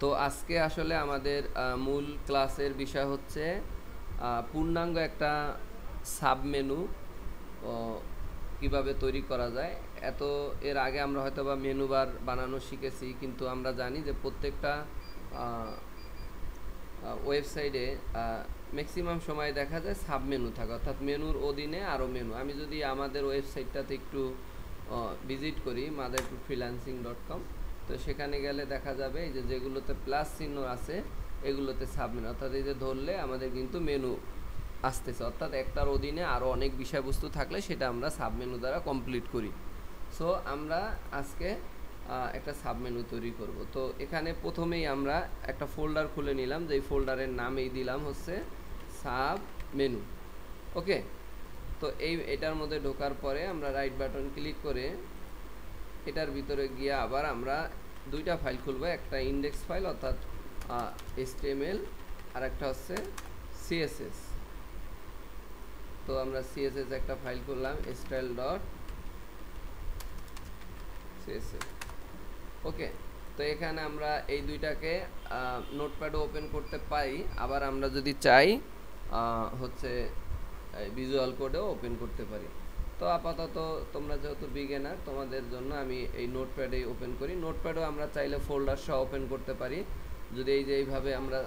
তো আজকে আসলে আমাদের মূল ক্লাসের বিষয় হচ্ছে পূর্ণাঙ্গ একটা সাবমেনু কিভাবে তৈরি করা যায়। এর আগে আমরা হয়তো বা মেনু বার বানানো শিখেছি, কিন্তু আমরা জানি যে প্রত্যেকটা ওয়েবসাইটে ম্যাক্সিমাম সময় দেখা যায় সাবমেনু থাকে, অর্থাৎ মেনুর অধীনে আরও মেনু। আমি যদি আমাদের ওয়েবসাইটটাতে একটু ভিজিট করি mothertoofreelancing.com, তো সেখানে গেলে দেখা যাবে এই যে যেগুলোতে প্লাস চিহ্ন আছে এগুলোতে সাবমেনু, অর্থাৎ এই যে ধরলে আমাদের কিন্তু মেনু আসতেছে, অর্থাৎ একটার অধীনে আরও অনেক বিষয়বস্তু থাকলে সেটা আমরা সাবমেনু দ্বারা কমপ্লিট করি। সো আমরা আজকে একটা সাবমেনু তৈরি করব। তো এখানে প্রথমেই আমরা একটা ফোল্ডার খুলে নিলাম, যে ফোল্ডারের নামেই দিলাম হচ্ছে সাব মেনু। ওকে, তো এটার মধ্যে ঢোকার পরে আমরা রাইট বাটন ক্লিক করে এটার ভিতরে গিয়ে আবার আমরা দুইটা ফাইল খুলবো, একটা ইন্ডেক্স ফাইল অর্থাৎ HTML, আর একটা হচ্ছে CSS। তো আমরা CSS একটা ফাইল করলাম style.css। ওকে, তো এখানে আমরা এই দুইটাকে নোটপ্যাডও ওপেন করতে পারি, আবার আমরা যদি চাই হচ্ছে ভিজুয়াল কোডেও ওপেন করতে পারি। তো আপাতত তোমরা যেহেতু বিগিনার, তোমাদের জন্য আমি এই নোটপ্যাডেই ওপেন করি। নোটপ্যাডও আমরা চাইলে ফোল্ডার সহ ওপেন করতে পারি। যদি এই যে এইভাবে আমরা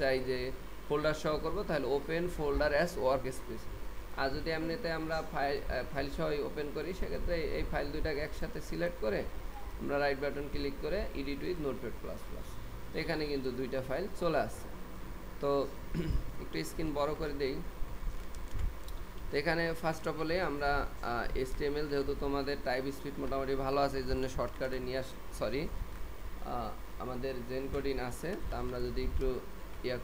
চাই যে ফোল্ডার সহ করব, তাহলে open folder as workspace. আর যদি এমনিতে আমরা ফাইল সহ ওপেন করি, সেক্ষেত্রে এই ফাইল দুইটাকে একসাথে সিলেক্ট করে আমরা রাইট বাটন ক্লিক করে edit with notepad plus plus, তো এখানে কিন্তু দুইটা ফাইল চলে আসছে। তো একটু স্ক্রিন বড় করে দেই। তো এখানে ফার্স্ট অফ অলে আমরা HTML, যেহেতু তোমাদের টাইপ স্পিড মোটামুটি ভালো আছে, এই জন্য শর্টকাটে নিয়ে আমাদের জেনকোডিন আছে, তা আমরা যদি একটু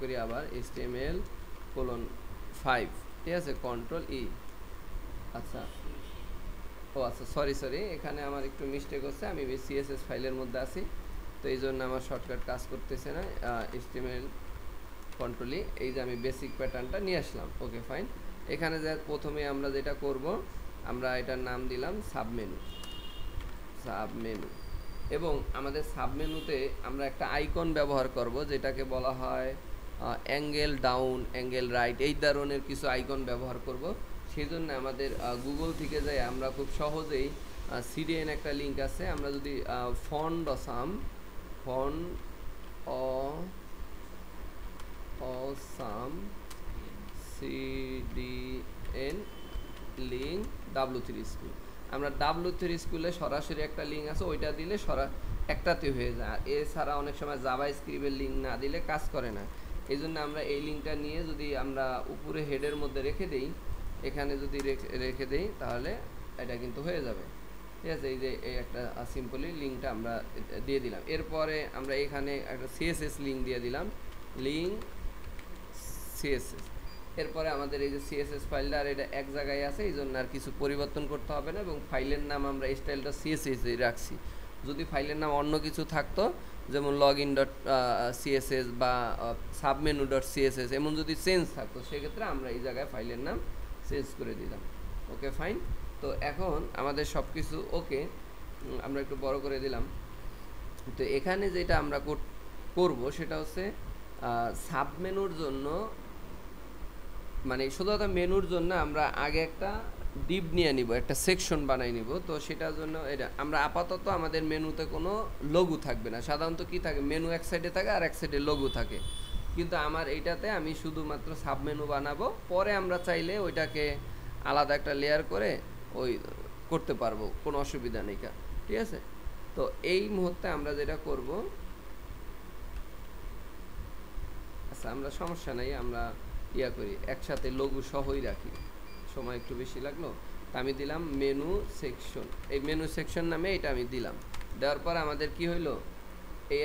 করি আবার HTML:5, ঠিক আছে, কন্ট্রোল-E। আচ্ছা, আচ্ছা, সরি, এখানে আমার একটু মিস্টেক হচ্ছে, আমি CSS ফাইলের মধ্যে আছি, তো এই জন্য আমার শর্টকাট কাজ করতেছে না। HTML কন্ট্রোল-E, এই যে আমি বেসিক প্যাটার্নটা নিয়ে আসলাম। ওকে, ফাইন। এখানে যে প্রথমে আমরা যেটা করব, আমরা এটার নাম দিলাম সাবমেনু, এবং আমাদের সাবমেনুতে আমরা একটা আইকন ব্যবহার করব, যেটাকে বলা হয় অ্যাঙ্গেল ডাউন, অ্যাঙ্গেল রাইট, এই ধরনের কিছু আইকন ব্যবহার করব। সেই জন্য আমাদের গুগল থেকে যাই আমরা খুব সহজেই CDN একটা লিঙ্ক আছে, আমরা যদি font awesome CDN link W3 school, আমরা W3 স্কুলে সরাসরি একটা লিঙ্ক আছে, ওইটা দিলে একটাতে হয়ে যায়। আর এছাড়া অনেক সময় জাভা স্ক্রিপ্টের লিঙ্ক না দিলে কাজ করে না, এই জন্য আমরা এই লিঙ্কটা নিয়ে যদি আমরা উপরে হেডের মধ্যে রেখে দেই, এখানে যদি রেখে দেই, তাহলে এটা কিন্তু হয়ে যাবে। ঠিক আছে, এই যে এই একটা সিম্পলি লিঙ্কটা আমরা দিয়ে দিলাম। এরপরে আমরা এখানে একটা CSS লিঙ্ক দিয়ে দিলাম, লিঙ্ক CSS। এরপরে আমাদের এই যে CSS ফাইলটা, আর এটা এক জায়গায় আছে, এই জন্য আর কিছু পরিবর্তন করতে হবে না, এবং ফাইলের নাম আমরা style.css রাখছি। যদি ফাইলের নাম অন্য কিছু থাকতো, যেমন login.css বা submenu.css, এমন যদি চেঞ্জ থাকতো, সেক্ষেত্রে আমরা এই জায়গায় ফাইলের নাম চেঞ্জ করে দিলাম। ওকে, ফাইন। তো এখন আমাদের সব কিছু ওকে, আমরা একটু বড় করে দিলাম। তো এখানে যেটা আমরা করব সেটা হচ্ছে সাবমেনুর জন্য, মানে শুধুমাত্র মেনুর জন্য আমরা আগে একটা ডিপ নিয়ে নিব, একটা সেকশন বানাই নিব। তো সেটার জন্য এটা আমরা আপাতত আমাদের মেনুতে কোনো লঘু থাকবে না। সাধারণত কি থাকে, মেনু এক সাইডে থাকে আর এক সাইডে লঘু থাকে, কিন্তু আমার এইটাতে আমি শুধুমাত্র সাবমেনু বানাবো। পরে আমরা চাইলে ওইটাকে আলাদা একটা লেয়ার করে ওই করতে পারবো, কোনো অসুবিধা নেই। ঠিক আছে, তো এই মুহূর্তে আমরা যেটা করব, আচ্ছা আমরা সমস্যা নেই, আমরা করি একসাথে লঘু সহই রাখি, সময় একটু বেশি লাগলো। আমি দিলাম মেনু সেকশন, এই মেনু সেকশন নামে এটা আমি দিলাম। দেওয়ার পর আমাদের কি হইলো, এই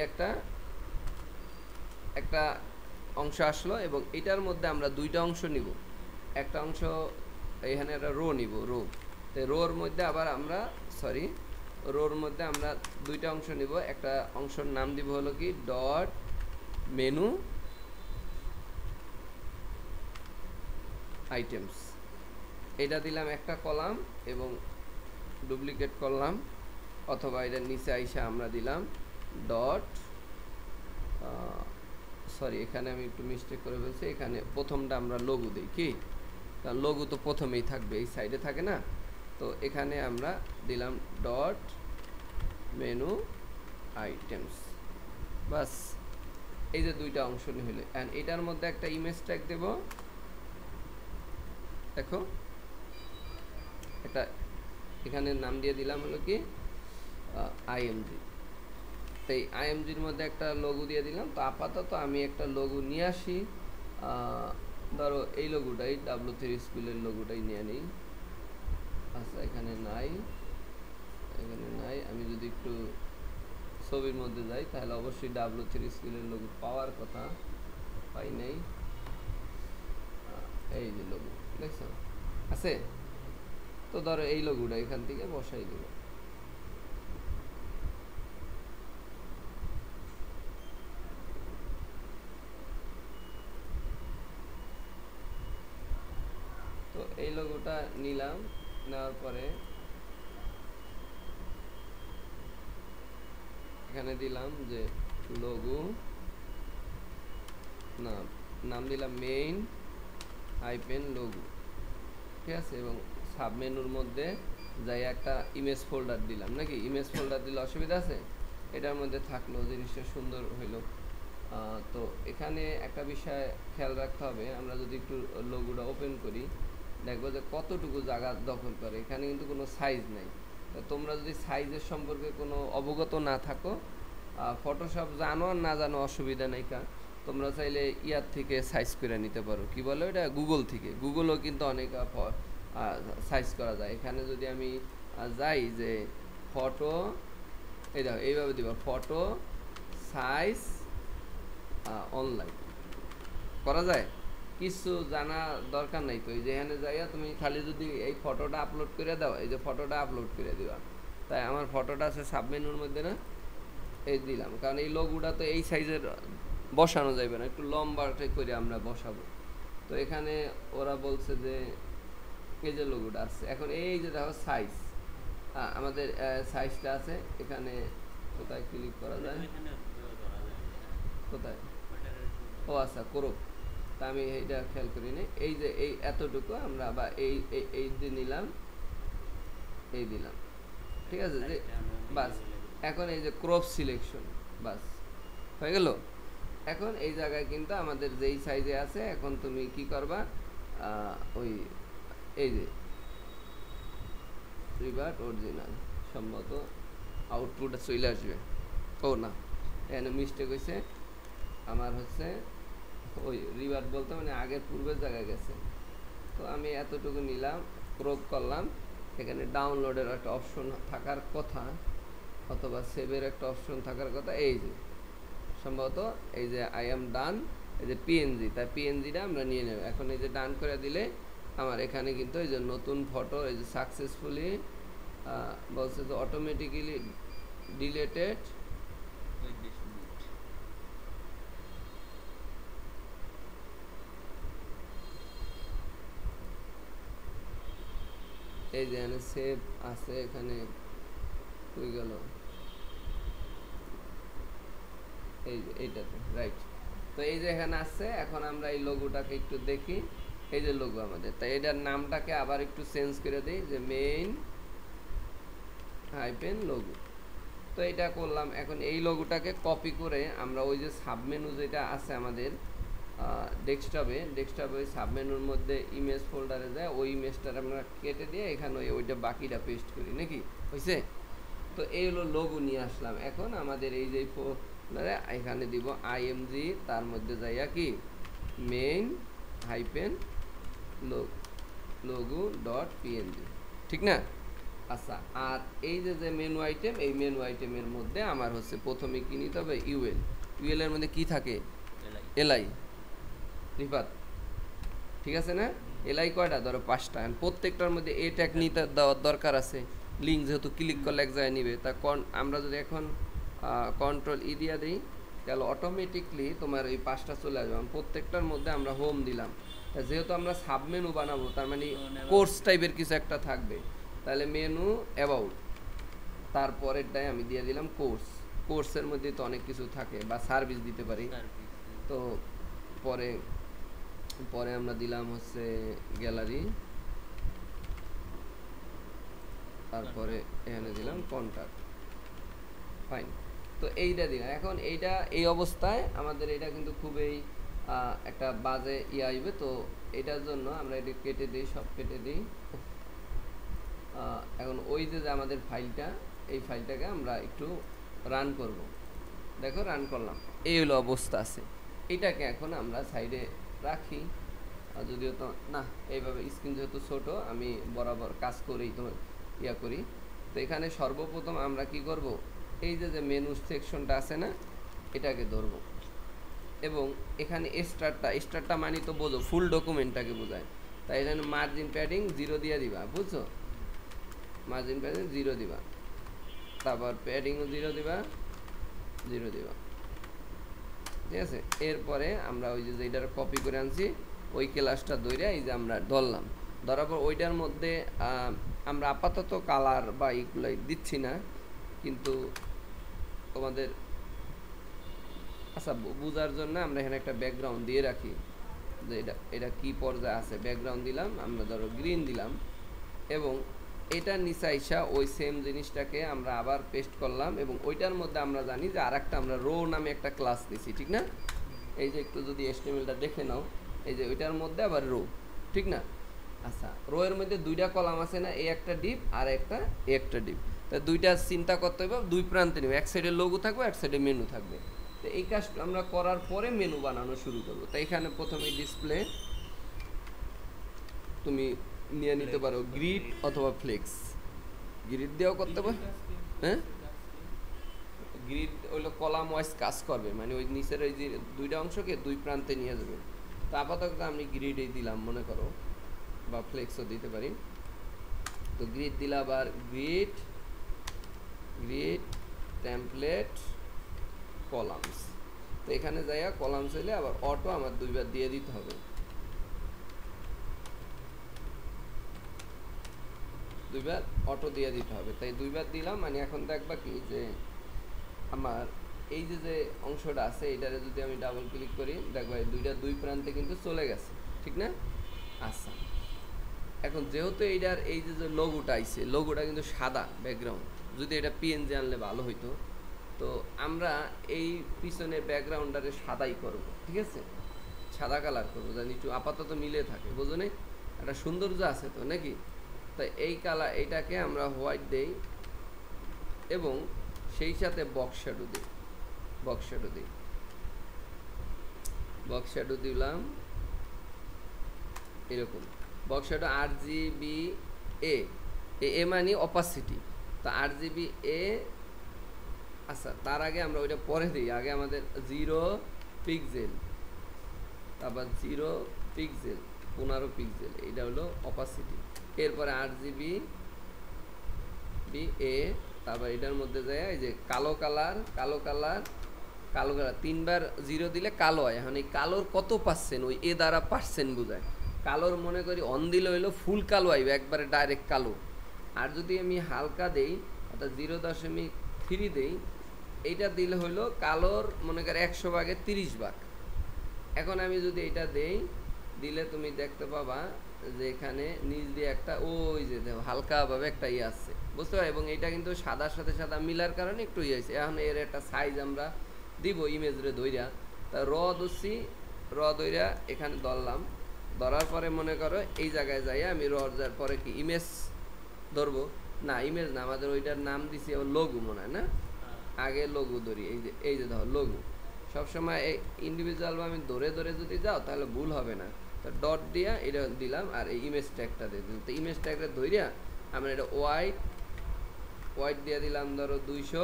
একটা অংশ আসলো, এবং এটার মধ্যে আমরা দুইটা অংশ নিব। একটা অংশ এখানে একটা রো নিব, তো রোর মধ্যে আবার আমরা রোর মধ্যে আমরা দুইটা অংশ নিব। একটা অংশের নাম দিব হলো কি ডট মেনু আইটেমস, এটা দিলাম একটা কলাম, এবং ডুপ্লিকেট করলাম, অথবা এটার নিচে আইসা আমরা দিলাম ডট সরি এখানে আমি একটু মিস্টেক করে ফেলছি, এখানে প্রথমটা আমরা লঘু দিই কি, কারণ লঘু তো প্রথমেই থাকবে, এই সাইডে থাকে না। তো এখানে আমরা দিলাম ডট মেনু আইটেমস, বাস। এই যে দুইটা অংশ নিয়ে হলে, অ্যান্ড এটার মধ্যে একটা ইমেজ ট্যাগ দেব। দেখো একটা এখানে নাম দিয়ে দিলাম হলো কি আইএমজি। তো এই আইএমজির মধ্যে একটা লোগো দিয়ে দিলাম। তো আপাতত আমি একটা লোগো নিয়ে আসি, ধরো এই লোগোটাই W3 স্কুলের লোগোটাই নিয়ে নিই। আচ্ছা এখানে নাই, এখানে নাই। আমি যদি একটু ছবির মধ্যে যাই তাহলে অবশ্যই W3 স্কুলের লোগো পাওয়ার কথা, পাই নাই। এই যে লোগো দেখছো আছে, তো ধরো এই লোগোটা এখান থেকে বসাই দেব। তো এই লোগোটা নিলাম, নেওয়ার পরে এখানে দিলাম যে লোগো, নাম দিলাম মেইন হাইপেন লোগো, ঠিক আছে। এবং সাব মেনুর মধ্যে যাই একটা ইমেজ ফোল্ডার দিলাম, নাকি ইমেজ ফোল্ডার দিলে অসুবিধা আছে? এটার মধ্যে থাকলো, জিনিসটা সুন্দর হইলো। তো এখানে একটা বিষয় খেয়াল রাখতে হবে, আমরা যদি একটু লোগোটা ওপেন করি দেখবো যে কতটুকু জায়গা দখল করে। এখানে কিন্তু কোনো সাইজ নেই। তোমরা যদি সাইজের সম্পর্কে কোনো অবগত না থাকো, ফটোশপ জানো আর না জানো অসুবিধা নেই, তোমরা চাইলে ইয়ার থেকে সাইজ করে নিতে পারো, কি বলো এটা, গুগল থেকে। গুগলও কিন্তু অনেক সাইজ করা যায়। এখানে যদি আমি যাই যে ফটো, এই দেখো এইভাবে দিব ফটো সাইজ অনলাইন করা যায়, কিছু জানা দরকার নাই। তো এই যে এখানে যাইয়া তুমি খালি যদি এই ফটোটা আপলোড করে দাও, এই যে ফটোটা আপলোড করে দিবা। তাই আমার ফটোটা আছে সাব মেনুর মধ্যে না, এই দিলাম, কারণ এই লোগোটা তো এই সাইজের বসানো যাবে না, একটু লম্বাটে করে আমরা বসাবো। তো এখানে ওরা বলছে যে এই যে লোগোটা আছে, এখন এই যে দেখো সাইজ, আমাদের সাইজটা আছে এখানে। কোথায় ক্লিক করা যায়, কোথায়, ও আচ্ছা ক্রপ। তা আমি এইটা খেয়াল করিনি। এই যে এই এতটুকু আমরা বা এই এই যে নিলাম, এই দিলাম, ঠিক আছে যে বাস। এখন এই যে ক্রপ সিলেকশন, বাস হয়ে গেল। এখন এই জায়গায় কিন্তু আমাদের যেই সাইজে আছে, এখন তুমি কি করবা, ওই এই যে রিভার্ট অরিজিনাল, সম্ভবত আউটপুট চলে আসবে। ও না, এখানে মিস্টেক হয়েছে আমার, হচ্ছে ওই রিভার্ট বলতে মানে আগের পূর্বের জায়গায় গেছে। তো আমি এতটুকু নিলাম, ক্রপ করলাম। এখানে ডাউনলোডের একটা অপশন থাকার কথা, অথবা সেভের একটা অপশন থাকার কথা। এই যে সম্ভবত এই যে আই এম ডান, এই যে পিএনজি, তাই পিএনজিটা আমরা নিয়ে নেব। এখন এই যে ডান করে দিলে আমার এখানে কিন্তু এই যে নতুন ফটো, এই যে সাকসেসফুলি বলছে যে অটোমেটিক্যালি ডিলেটেড, এই যে এখানে সেভ আছে, এখানে হয়ে গেল এই যে এইটাতে, রাইট। তো এই যে এখানে আসছে। এখন আমরা এই লোগোটাকে একটু দেখি, এই যে লোগো আমাদের, তাই এটার নামটাকে আবার একটু চেঞ্জ করে দিই, যে মেইন হাইপেন লোগো। তো এটা করলাম। এখন এই লোগোটাকে কপি করে আমরা ওই যে সাবমেনু যেটা আছে আমাদের ডেস্কটপে, ওই সাবমেনুর মধ্যে ইমেজ ফোল্ডারে যায়, ওই ইমেজটার আমরা কেটে দিয়ে এখানে ওইটা বাকিটা পেস্ট করি, নাকি হয়েছে? তো এই হলো লোগো নিয়ে আসলাম। এখন আমাদের এই যে ফোল্ডারে এখানে দিব আইএমজি, তার মধ্যে যাইয়া কি main hyphen logo dot PNG, ঠিক না? আচ্ছা, আর এই যে যে মেনু আইটেম, এই মেনু আইটেমের মধ্যে আমার হচ্ছে প্রথমে কি নিতে হবে, ইউএল এর মধ্যে কি থাকে, এলআই রিফাত, ঠিক আছে না? এলআই কয়টা, ধরো 5টা। প্রত্যেকটার মধ্যে এ ট্যাগ নিতে দেওয়ার দরকার আছে, লিঙ্ক যেহেতু ক্লিক করলে এক জায়গায় নিবে। তা আমরা যদি এখন কন্ট্রোল ই দিয়ে দিই, তাহলে অটোমেটিকলি তোমার এই 5টা চলে আসবে। প্রত্যেকটার মধ্যে আমরা হোম দিলাম, যেহেতু আমরা সাবমেনু বানাবো, তার মানে কোর্স টাইপের কিছু একটা থাকবে। তাহলে মেনু অ্যাবাউট, তারপরেরটাই আমি দিয়ে দিলাম কোর্সের মধ্যে তো অনেক কিছু থাকে, বা সার্ভিস দিতে পারি, তো পরে পরে আমরা দিলাম হচ্ছে গ্যালারি, তারপরে এখানে দিলাম কন্টাক্ট। ফাইন। তো এইটা দিলাম। এখন এইটা এই অবস্থায় আমাদের এটা কিন্তু খুবই একটা বাজে ইয়ে আসবে। তো এটার জন্য আমরা এটা কেটে দিই, সব কেটে দিই। এখন ওই যে আমাদের ফাইলটা, এই ফাইলটাকে আমরা একটু রান করব। দেখো রান করলাম, এই হলো অবস্থা আছে। এটাকে এখন আমরা সাইডে রাখি। যদিও তো না, এইভাবে স্ক্রিন যেহেতু ছোট, আমি বরাবর কাজ করেই তো ইয়া করি। তো এখানে সর্বপ্রথম আমরা কি করব, এই যে মেনু সেকশনটা আছে না, এটাকে ধরবো এবং এখানে স্টারটা মানে তো বোঝো ফুল ডকুমেন্টটাকে বোঝায়। তাই এখানে মার্জিন প্যাডিং 0 দিয়ে দিবা, বুঝছো? মার্জিন প্যাডিং 0 দিবা, তারপর প্যাডিংও 0 দিবা, 0 দিবা, ঠিক আছে? এরপরে আমরা ওই যে যেটার কপি করে আনছি ওই ক্লাসটা ধরে এই যে আমরা ধরলাম, ধরার পর ওইটার মধ্যে আমরা আপাতত কালার বা এইগুলো দিচ্ছি না, কিন্তু তোমাদের আচ্ছা বোঝার জন্য আমরা এখানে একটা ব্যাকগ্রাউন্ড দিয়ে রাখি, যে এটা কি পর্যায়ে আছে। ব্যাকগ্রাউন্ড দিলাম আমরা, ধরো গ্রিন দিলাম, এবং এটার নিচে আইসা ওই সেম জিনিসটাকে আমরা আবার পেস্ট করলাম, এবং ওইটার মধ্যে আমরা জানি যে আরেকটা আমরা রো নামে একটা ক্লাস দিছি, ঠিক না? এই যে একটু যদি HTML-টা দেখে নাও, এই যে ওইটার মধ্যে আবার রো, ঠিক না? আচ্ছা, রো এর মধ্যে দুইটা কলাম আছে না, এই একটা ডিপ আর একটা ডিপ। তা দুইটা চিন্তা করতে হবে, দুই প্রান্তে নেবে, এক সাইডে লোগো থাকবে, এক সাইডে মেনু থাকবে। তো এই কাজটা আমরা করার পরে মেনু বানানো শুরু করবো। তো এখানে প্রথমে ডিসপ্লে তুমি নিয়ে নিতে পারো গ্রিড অথবা ফ্লেক্স, গ্রিড দিয়েও করতে পারো। হ্যাঁ, গ্রিড হইলো কলাম ওয়াইজ কাজ করবে, মানে ওই নিচের ওই যে দুইটা অংশকে দুই প্রান্তে নিয়ে যাবে। তো আপাতত আমি গ্রিডেই দিলাম মনে করো, বা ফ্লেক্সও দিতে পারি। তো গ্রিড দিলা, আবার গ্রিড টেমপ্লেট কলামস। তো এখানে যাইয়া কলামস হইলে আবার অটো আমার দুইবার দিয়ে দিতে হবে, দুইবার অটো দিয়ে দিতে হবে। তাই দুইবার দিলাম, মানে এখন দেখবা কি যে আমার এই যে অংশটা আছে এটারে যদি আমি ডাবল ক্লিক করি, দেখবা দুইটা দুই প্রান্তে কিন্তু চলে গেছে, ঠিক না? আচ্ছা, এখন যেহেতু এইটার এই যে লোগোটা আইছে, লোগোটা কিন্তু সাদা ব্যাকগ্রাউন্ড, যদি এটা PNG আনলে ভালো হইতো। তো আমরা এই পিছনের ব্যাকগ্রাউন্ডটারে সাদাই করব, ঠিক আছে? সাদা কালার করবো, জানি একটু আপাতত মিলে থাকে, বুঝো না? একটা সৌন্দর্য আছে তো নাকি? তাই এই কালার, এইটাকে আমরা হোয়াইট দেই এবং সেই সাথে বক্স শ্যাডো দিই, বক্স শ্যাডো দিলাম এরকম। বক্স শ্যাডো RGBA, এ মানে অপাসিটি। তো RGBA। আচ্ছা, তার আগে আমরা ওইটা পরে দিই, আগে আমাদের 0 পিক্সেল, তারপর 0 পিক্সেল, 15 পিক্সেল, এইটা হলো অপাসিটি। এরপরে RGBA, তারপর এটার মধ্যে যায় এই যে কালো কালার 3বার 0 দিলে কালো হয়। এখন এই কালোর কত পার্সেন্ট, ওই দ্বারা পার্সেন্ট বোঝায়। কালোর মনে করি অন দিলে হইলো ফুল কালো আইবে, একবারে ডাইরেক্ট কালো। আর যদি আমি হালকা দেই, অর্থাৎ 0.3 দেই, এইটা দিলে হইলো কালোর মনে করি 100 ভাগে 30 ভাগ। এখন আমি যদি এটা দেই, দিলে তুমি দেখতে পাবা যে এখানে নিচ দিয়ে একটা ওই যে হালকাভাবে একটা ইয়ে আসছে, বুঝতে পারো? এবং এটা কিন্তু সাদার সাথে সাদা মিলার কারণে একটু ইয়ে হয়েছে। এখন এর একটা সাইজ আমরা দিব ইমেজ রে ধইরা, তা র দইরা এখানে ধরলাম, ধরার পরে মনে করো এই জায়গায় যাইয়া আমি যার পরে কি ইমেজ ধরবো না, ইমেজ না, আমাদের ওইটার নাম দিছি আবার লোগো মনে হয় না, আগে লোগো ধরি। এই যে ধরো লোগো, সবসময় এই ইন্ডিভিজুয়াল আমি ধরে যদি যাও তাহলে ভুল হবে না। তো ডট দিয়া এটা দিলাম, আর এই ইমেজ ট্যাগটা দিয়ে দিলাম। তো ইমেজ ট্যাগটা ধরিয়া আমরা এটা হোয়াইট দিয়ে দিলাম, ধরো 200,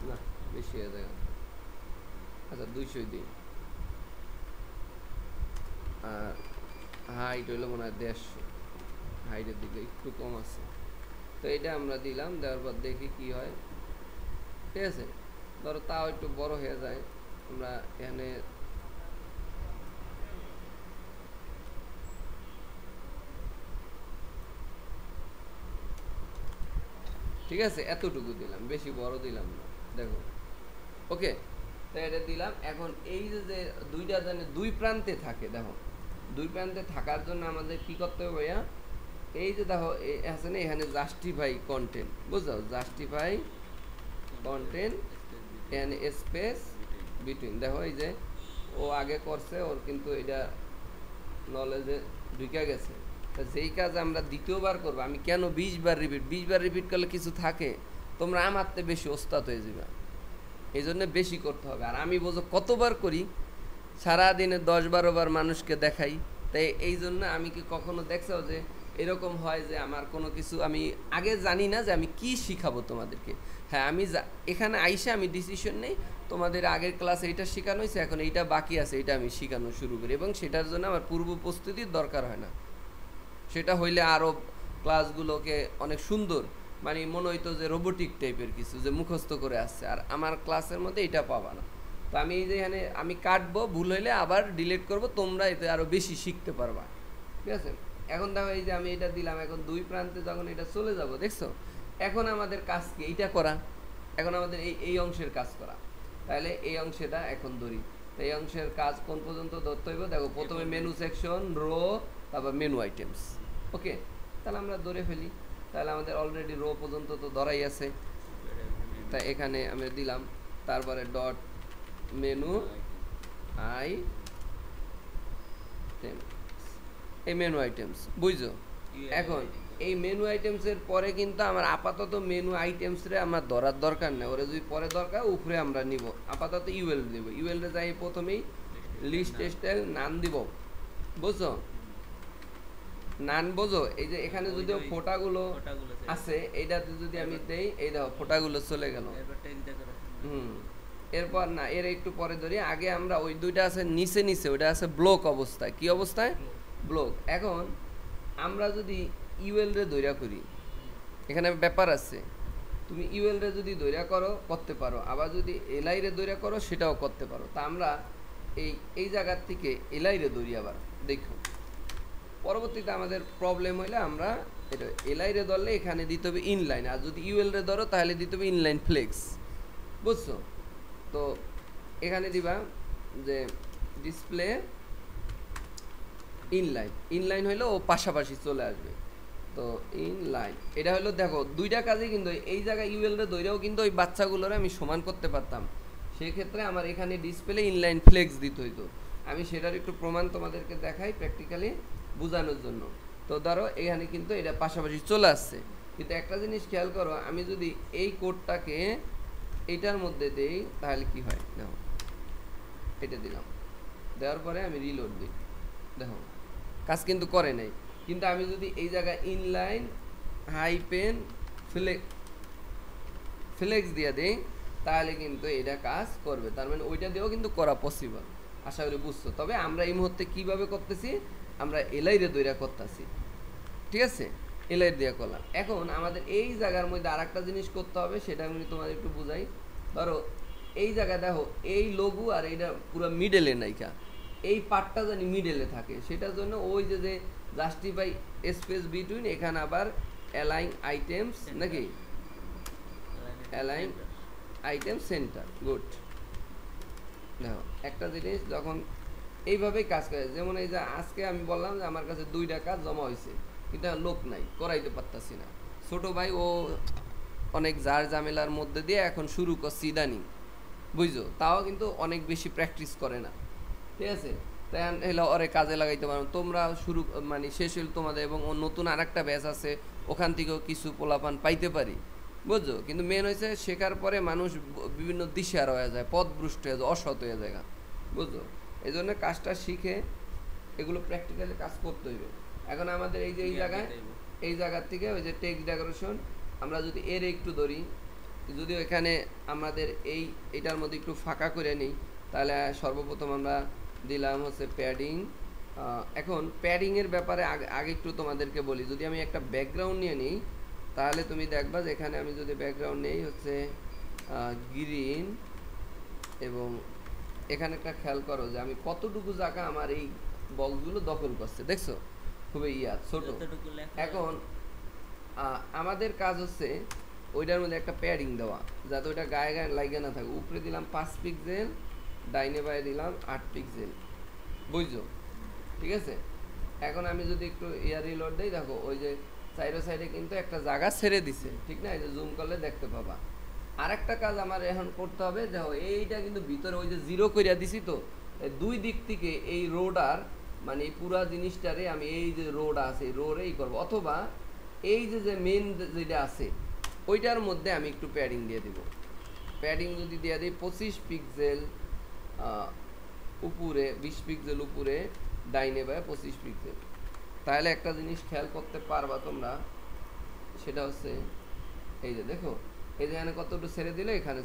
না বেশি হয়ে যায়, আচ্ছা 200 দিই। আর হাইট হইলো মনে হয় 150, হাইটের দিকে একটু কম আছে। তো এটা আমরা দিলাম, দেওয়ার পর দেখি কি হয়, ঠিক আছে? ধরো তাও একটু বড় হয়ে যায়, আমরা এখানে ঠিক আছে এতটুকু দিলাম, বেশি বড় দিলাম না, দেখো। ওকে, তো এটা দিলাম। এখন এই যে দুইটা জানে দুই প্রান্তে থাকে, দেখো দুই প্রান্তে থাকার জন্য আমাদের কি করতে হবে ভাইয়া, এই যে দেখো আছে না এখানে জাস্টিফাই কন্টেন্ট, বুঝছো, justify content N space between. দেখো এই যে ও আগে করছে, ওর কিন্তু এটা নলেজে ঢুকে গেছে। তা যেই কাজ আমরা দ্বিতীয়বার করবো, আমি কেন 20 বার রিপিট, 20 বার রিপিট করলে কিছু থাকে, তোমরা আমারতে বেশি ওস্তাদ হয়ে যাবে, এই জন্য বেশি করতে হবে। আর আমি বোঝো কতবার করি, সারাদিনে 10-12 বার মানুষকে দেখাই। তাই এই জন্য আমি কি কখনো দেখছো যে এরকম হয় যে আমার কোনো কিছু আমি আগে জানি না যে আমি কি শিখাবো তোমাদেরকে। হ্যাঁ, আমি এখানে আইসা আমি ডিসিশন নেই, তোমাদের আগের ক্লাস এইটা শেখানো হয়েছে, এখন এইটা বাকি আছে, এটা আমি শেখানো শুরু করি, এবং সেটার জন্য আমার পূর্ব প্রস্তুতির দরকার হয় না। সেটা হইলে আরও ক্লাসগুলোকে অনেক সুন্দর, মানে মনে হইতো যে রোবোটিক টাইপের কিছু যে মুখস্থ করে আসছে, আর আমার ক্লাসের মধ্যে এটা পাবা না। তো আমি এই যে এখানে আমি কাটবো, ভুল হইলে আবার ডিলিট করব, তোমরা এতে আরও বেশি শিখতে পারবা, ঠিক আছে। এখন দেখো এই যে আমি এটা দিলাম, এখন দুই প্রান্তে যখন এটা চলে যাব, দেখছো, এখন আমাদের কাজ কি এইটা করা, এখন আমাদের এই অংশের কাজ করা। তাহলে এই অংশটা এখন ধরি, তো এই অংশের কাজ কোন পর্যন্ত ধরতে হইব, দেখো প্রথমে মেনু সেকশন, রো, তারপর মেনু আইটেমস। ওকে, তাহলে আমরা ধরে ফেলি। তাহলে আমাদের অলরেডি রো পর্যন্ত তো ধরাই আছে, তাই এখানে আমি দিলাম, তারপরে ডট মেনু আইটেম, এই মেনু আইটেমস, বুঝছো। এখন এই মেনু আইটেমসের পরে কিন্তু আমার আপাতত মেনু আইটেমসরে আমার ধরার দরকার নেই, ওরা যদি পরে দরকার উপরে আমরা নিব, আপাতত ইউএল দিব, ইউএলরে যাই প্রথমেই লিস্ট স্টাইল নান দিব, বুঝছো, নান বোঝো। এই যে এখানে যদিও ফোটাগুলো আছে, এইটাতে যদি আমি দেই, এই দেখো ফোটাগুলো চলে গেল। এরপর না, এর একটু পরে ধরি, আগে আমরা ওই দুইটা আছে নিচে নিচে, ওইটা আছে ব্লক অবস্থায়, কি অবস্থায়, ব্লক। এখন আমরা যদি ইউএল রে দৈরা করি, এখানে ব্যাপার আছে, তুমি ইউএল রে যদি দৈরা করো করতে পারো, আবার যদি এলআই রে দৈরা করো সেটাও করতে পারো। তা আমরা এই জায়গার থেকে এলআই রে দৌড়ি, আবার দেখো পরবর্তীতে আমাদের প্রবলেম হইলে আমরা এটা এলআই রে ধরলে এখানে দিতে হবে ইনলাইন, আর যদি ইউএল রে ধরো তাহলে দিতে হবে ইনলাইন ফ্লেক্স, বুঝছো। তো এখানে দিবা যে ডিসপ্লে ইনলাইন, ইনলাইন হইলে ও পাশাপাশি চলে আসবে। তো ইনলাইন এটা হলো, দেখো দুইটা কাজে কিন্তু এই জায়গায় ইউএল রে ধরেও কিন্তু ওই বাচ্চাগুলোরে আমি সমান করতে পারতাম, সেক্ষেত্রে আমার এখানে ডিসপ্লে ইনলাইন ফ্লেক্স দিতে হইতো। আমি সেটার একটু প্রমাণ তোমাদেরকে দেখাই প্র্যাকটিক্যালি বোঝানোর জন্য। তো ধরো এখানে কিন্তু এটা পাশাপাশি চলে আসছে, কিন্তু একটা জিনিস খেয়াল করো, আমি যদি এই কোডটাকে এইটার মধ্যে দেই তাহলে কি হয়, দেখো এটা দিলাম, দেওয়ার পরে আমি রিলোড দিই, দেখো কাজ কিন্তু করে নাই। কিন্তু আমি যদি এই জায়গায় ইনলাইন হাইপেন ফ্লেক্স দিয়ে দিই তাহলে কিন্তু এটা কাজ করবে, তার মানে ওইটা দিয়েও কিন্তু করা পসিবল, আশা করি বুঝছো। তবে আমরা এই মুহূর্তে কিভাবে করতেছি, আমরা এলআই রে দৈরা করতেছি, ঠিক আছে, এলআই দিয়ে করলাম। এখন আমাদের এই জায়গার মধ্যে আর একটা জিনিস করতে হবে, সেটা আমি তোমাদের একটু বুঝাই। ধরো এই জায়গায় দেখো এই লঘু আর এইটা পুরো মিডলে নাইকা, এই পার্টটা জানি মিডলে থাকে, সেটার জন্য ওই যে জাস্টিফাই স্পেস বিটুইন, এখানে আবার অ্যালাইন আইটেমস নাকি, অ্যালাইন আইটেম সেন্টার, গুড। দেখো একটা জিনিস যখন এইভাবেই কাজ করে, যেমন এই যে আজকে আমি বললাম যে আমার কাছে 2টা কাজ জমা হয়েছে, কিন্তু লোক নাই, করাইতে পারতাছি না। ছোট ভাই ও অনেক জার ঝামেলার মধ্যে দিয়ে এখন শুরু করছি ইদানিং, বুঝছো, তাও কিন্তু অনেক বেশি প্র্যাকটিস করে না, ঠিক আছে। তাই হলো ওরে কাজে লাগাইতে পারো তোমরা, শুরু মানে শেষ হইল তোমাদের, এবং নতুন আর একটা ব্যাচ আছে, ওখান থেকেও কিছু পোলাপান পাইতে পারি, বুঝছো। কিন্তু মেন হয়েছে শেখার পরে মানুষ বিভিন্ন দিশার হয়ে যায়, পথভ্রষ্ট হয়ে যায়, অসৎ হয়ে যায়, বুঝছো। এই জন্য কাজটা শিখে এগুলো প্র্যাকটিক্যালি কাজ করতে হইবে। এখন আমাদের এই যে এই জায়গার থেকে ওই যে টেক্সট ডেকোরেশন আমরা যদি এর একটু ধরি, যদিও এখানে আমাদের এটার মধ্যে একটু ফাঁকা করে নিই, তাহলে সর্বপ্রথম আমরা দিলাম হচ্ছে প্যাডিং। এখন প্যাডিংয়ের ব্যাপারে আগে একটু তোমাদেরকে বলি, যদি আমি একটা ব্যাকগ্রাউন্ড নিয়ে নিই তাহলে তুমি দেখবা যে এখানে আমি যদি ব্যাকগ্রাউন্ড নেই হচ্ছে গ্রিন, এবং এখানে একটা খেয়াল করো যে আমি কতটুকু জায়গা আমার এই বক্সগুলো দখল করছে, দেখছো, খুবই ছোট। এখন আমাদের কাজ হচ্ছে ওইটার মধ্যে একটা প্যাডিং দেওয়া, যাতে ওইটা গায়ে গায়ে লাগে না থাকে। উপরে দিলাম 5 পিক্সেল, ডাইনে বায়ে দিলাম 8 পিক্সেল, বুঝছো? ঠিক আছে। এখন আমি যদি একটু ইয়ার রিলোড দেই, দেখো ওই যে সাইডে সাইডে কিন্তু একটা জায়গা ছেড়ে দিছে, ঠিক না? এই যে জুম করলে দেখতে পাবা। আরেকটা কাজ আমার এখন করতে হবে, দেখো এইটা কিন্তু ভিতরে ওই যে জিরো কইরা দিছি, তো দুই দিক থেকে এই রোডার মানে এই পুরা জিনিসটারে আমি এই যে রোড আছে এই রোডেই করবো, অথবা এই যে যে মেন যেটা আছে ওইটার মধ্যে আমি একটু প্যাডিং দিয়ে দিব। প্যাডিং যদি দিয়ে দিই 25 পিক্সেল উপরে, 20 পিক্সেল উপরে, ডাইনে বায়ে 25 পিক্সেল, তাহলে একটা জিনিস খেয়াল করতে পারবা তোমরা, সেটা হচ্ছে এই যে দেখো এই যে এখানে কতটুকু ছেড়ে দিলে, এখানে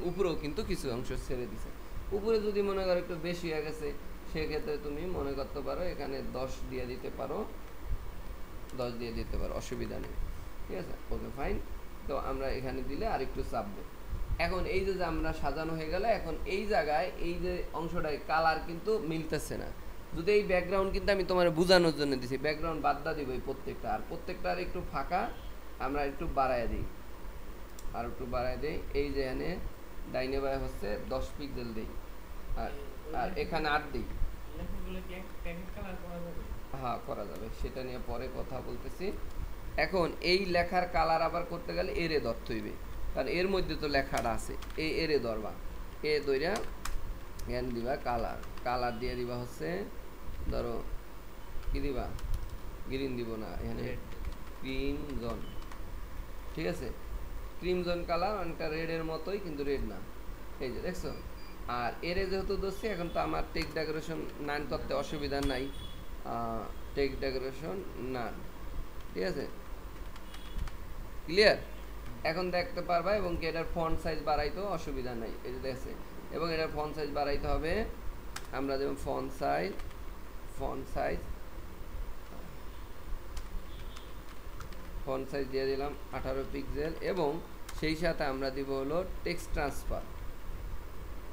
উপরেও কিন্তু কিছু অংশ ছেড়ে দিছে। উপরে যদি মনে করো একটু বেশি হয়ে গেছে, সেক্ষেত্রে তুমি মনে করতে পারো এখানে 10 দিয়ে দিতে পারো, 10 দিয়ে দিতে পারো, অসুবিধা নেই। ঠিক আছে, ওকে ফাইন। তো আমরা এখানে দিলে আর একটু চাপবো। এখন এই যে আমরা সাজানো হয়ে গেলে, এখন এই জায়গায় এই যে অংশটায় কালার কিন্তু মিলতেছে না। যদি এই ব্যাকগ্রাউন্ড কিন্তু আমি তোমার বোঝানোর জন্য দিছি, ব্যাকগ্রাউন্ড বাদ দিব এই প্রত্যেকটা, আর প্রত্যেকটা আর একটু ফাঁকা আমরা একটু বাড়ায় দিই, আর একটু বাড়ায় দিই। এই যে এখানে ডাইনে বায়ে হচ্ছে 10 পিক্সেল দিই, আর এখানে 8 দিই। হ্যাঁ করা যাবে, সেটা নিয়ে পরে কথা বলতেছি। এখন এই লেখার কালার আবার করতে গেলে এরে ধরতে হইবে, কারণ এর মধ্যে তো লেখাটা আছে। এই এরে ধরবা, এ দইরা এখানে দিবা কালার, কালার দিয়ে দিবা হচ্ছে ধরো কি দিবা, গ্রিন দিব না, এখানে ক্রিমজন। ঠিক আছে, ক্রিমজন কালার অনেকটা রেডের মতোই, কিন্তু রেড না। এই যে দেখছো। আর এরে যেহেতু ধরছি, এখন তো আমার টেক ডেকোরেশন নান করতে অসুবিধা নাই, টেক ডেকোরেশন না। ঠিক আছে, ক্লিয়ার? এখন দেখতে পারবা, এবং কি এটার ফন্ট সাইজ বাড়াইতেও অসুবিধা নাই, এই যে দেখছে। এবং এটার ফন্ট সাইজ বাড়াইতে হবে, আমরা যেমন ফন্ট সাইজ দিয়ে দিলাম 18 পিক্সেল, এবং সেই সাথে আমরা দিব হলো টেক্সট ট্রান্সফার।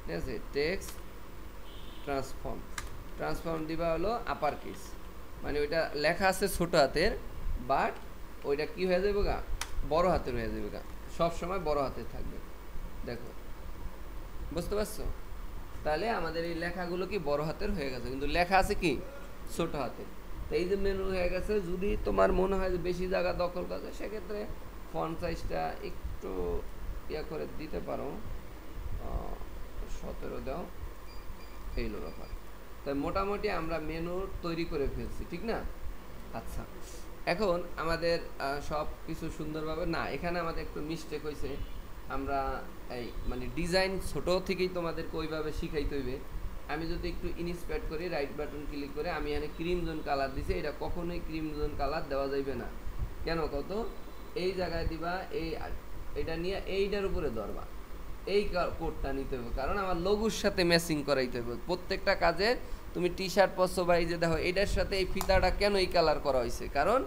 ঠিক আছে, টেক্সট ট্রান্সফর্ম দিবা হলো আপার কেস, মানে ওইটা লেখা আছে ছোট হাতের, বাট ওইটা কি হয়ে যাবে গা, বড় হাতের হয়ে যাবে গা, সব সময় বড় হাতের থাকবে। দেখো, বুঝতে পারছো? তাহলে আমাদের এই লেখাগুলো কি বড় হাতের হয়ে গেছে, কিন্তু লেখা আছে কি ছোট হাতের। তো এই যে মেনু হয়ে গেছে। যদি তোমার মনে হয় যে বেশি জায়গা দখল করছে, সেক্ষেত্রে ফন্ট সাইজটা একটু ইয়া করে দিতে পারো, 17 দাও, এই হলো ব্যাপার। তাই মোটামুটি আমরা মেনু তৈরি করে ফেলছি, ঠিক না? আচ্ছা, এখন আমাদের সব কিছু সুন্দরভাবে না, এখানে আমাদের একটু মিস্টেক হয়েছে। আমরা এই মানে ডিজাইন ছোট থেকেই তোমাদেরকে ওইভাবে শিখাইতে হইবে। আমি যদি একটু ইন্সপায়ার করি, রাইট বাটন ক্লিক করে আমি এখানে ক্রিমজন কালার দিছি, এটা কখনোই ক্রিমজন কালার দেওয়া যাবে না। কেন কত? এই জায়গায় দিবা, এটা নিয়ে এইটার উপরে ধরবা, এই কোডটা নিতে হবে, কারণ আমার লোগোর সাথে ম্যাচিং করাইতে হবে প্রত্যেকটা কাজে। তুমি টি শার্ট পরছো বা এই যে দেখো এটার সাথে এই ফিতাটা কেন এই কালার করা হয়েছে, কারণ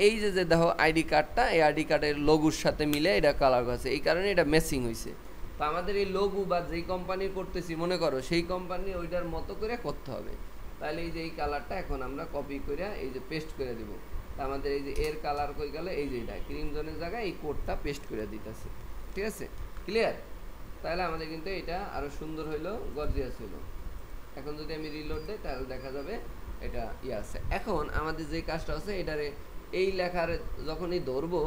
এই যে যে দেখো আইডি কার্ডটা, এই আইডি কার্ডের লোগোর সাথে মিলে এটা কালার করেছে, এই কারণে এটা ম্যাচিং হয়েছে। তো আমাদের এই লোগো বা যেই কোম্পানির করতেছি মনে করো, সেই কোম্পানি ওইটার মতো করে করতে হবে। তাহলে এই যে এই কালারটা এখন আমরা কপি করে এই যে পেস্ট করে দিব। তা আমাদের এই যে এর কালার কই গেল, এই যে এটা ক্রিমজনের জায়গায় এই কোডটা পেস্ট করে দিতেছে। ঠিক আছে, ক্লিয়ার? তাহলে আমাদের কিন্তু এটা আরো সুন্দর হইলো, গর্জিয়াস হইলো। এখন যদি আমি রিলোড দেই, তাহলে দেখা যাবে এটা আছে। এখন আমাদের যে কাজটা আছে, এটারে এই লেখার যখনই ধরবো,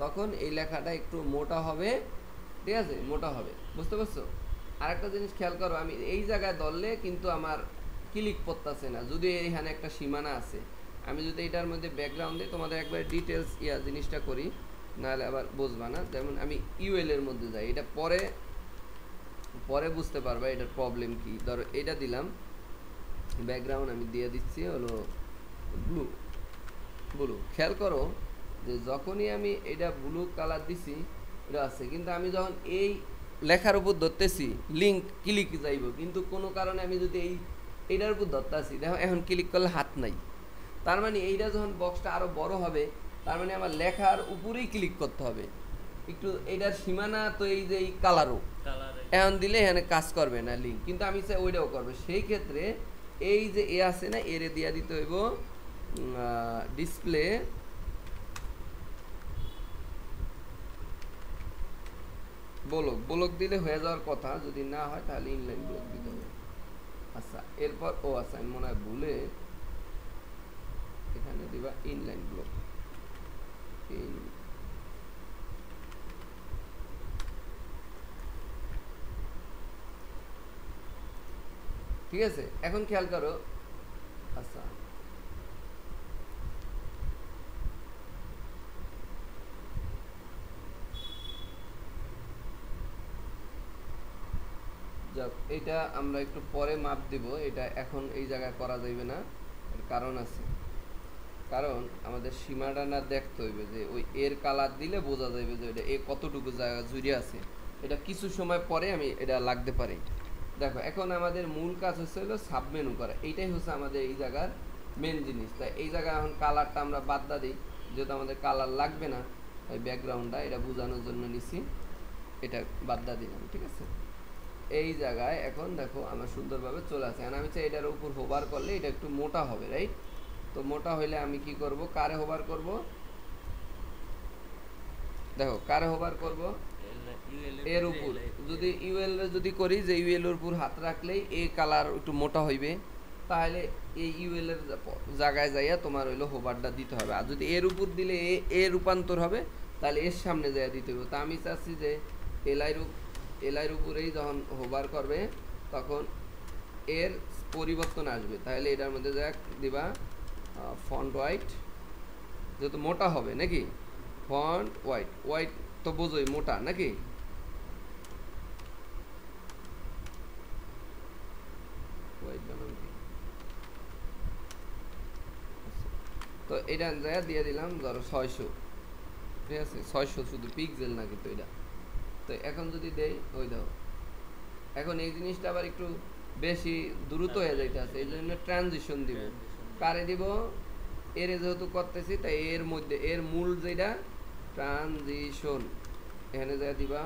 তখন এই লেখাটা একটু মোটা হবে। ঠিক আছে, মোটা হবে, বুঝতে পারছো? আর একটা জিনিস খেয়াল করো, আমি এই জায়গায় ধরলে কিন্তু আমার ক্লিক করতেছে না, যদি এখানে একটা সীমানা আছে। আমি যদি এটার মধ্যে ব্যাকগ্রাউন্ডে তোমাদের একবার ডিটেলস জিনিসটা করি, নাহলে আবার বুঝবা না। যেমন আমি ইউএল এর মধ্যে যাই, এটা পরে বুঝতে পারবা এটার প্রবলেম কি। ধরো এটা দিলাম ব্যাকগ্রাউন্ড, আমি দিয়ে দিচ্ছি হলো ব্লু। খেয়াল করো যে যখনই আমি এটা ব্লু কালার দিছি, এটা আছে, কিন্তু আমি যখন এই লেখার উপর ধরতেছি, লিঙ্ক ক্লিক যাইব, কিন্তু কোনো কারণে আমি যদি এইটার উপর ধরতেছি, দেখো এখন ক্লিক করলে হাত নাই। তার মানে এইটা যখন বক্সটা আরো বড় হবে, তার মানে আমার লেখার উপরেই ক্লিক করতে হবে। একটু এটার সীমানা তো এই যে এই কালারও এখন দিলে এখানে কাজ করবে না লিঙ্ক, কিন্তু আমি চাই ওইটাও করবে। সেই ক্ষেত্রে এই যে এ আছে না, এরে দিয়া দিতে হইব ডিসপ্লে ব্লক ব্লক দিলে হয়ে যাওয়ার কথা, যদি না হয় তাহলে ইনলাইন ব্লক দিতে হবে। আচ্ছা এরপর আচ্ছা আমি মনে হয় ভুলে এখানে দিবা ইনলাইন ব্লক। ঠিক আছে, এখন খেয়াল করো। আচ্ছা যাক, এটা আমরা একটু পরে মাপ দিব, এটা এখন এই জায়গায় করা যাইবে না। এর কারণ আছে, কারণ আমাদের সীমাটা না দেখতে হইবে যে ওই এর কালার দিলে বোঝা যাবে যে এটা এ কতটুকু জায়গা জুড়ে আছে। এটা কিছু সময় পরে আমি এটা লাগতে পারি। দেখো এখন আমাদের মূল কাজ হচ্ছে হলো সাবমেনু করা, এইটাই হচ্ছে আমাদের এই জায়গার মেন জিনিস। তাই এই জায়গায় এখন কালারটা আমরা বাদ দিই, যেহেতু আমাদের কালার লাগবে না, ওই ব্যাকগ্রাউন্ডটা এটা বোঝানোর জন্য নিছি, এটা বাদ দিলাম। ঠিক আছে, এই জায়গায় এখন দেখো আমার সুন্দরভাবে চলে আসে। আমি চাই এটার উপর হোভার করলে এটা একটু মোটা হবে, রাইট? তো মোটা হইলে আমি কি করব, কারে হোভার করব, দেখো কারে হোভার করব, এর উপর। যদি ইউএল এর যদি করি যে ইউএল এর উপর হাত রাখলেই এই কালার একটু মোটা হইবে, তাহলে এই ইউএল এর জায়গায় যাইয়া তোমার হইলো হোভারটা দিতে হবে। আর যদি এর উপর দিলে এ রূপান্তর হবে, তাহলে এর সামনে যাইয়া দিতে হবে। তা আমি চাচ্ছি যে এলআইয়ের উপরেই যখন হোভার করবে তখন এর পরিবর্তন আসবে। তাহলে এটার মধ্যে যা দিবা ফন্ট হোয়াইট, যেহেতু মোটা হবে নাকি, ফন্ট হোয়াইট। হোয়াইট তো বোঝোই মোটা নাকি, হোয়াইট বানান কি। তো এটা জায়গা দিয়ে দিলাম ধরো 600, ঠিক আছে, 600 শুধু পিক্সেল না কিন্তু এটা। তো এখন যদি দেই ওই দাও, এখন এই জিনিসটা আবার একটু বেশি দ্রুত হয়ে যাইতে আছে, এই জন্য ট্রানজিশন দিব। কারে দিব, এর যেহেতু করতেছি তাই এর মধ্যে এর মূল যেটা ট্রানজিশন, এখানে যা দিবা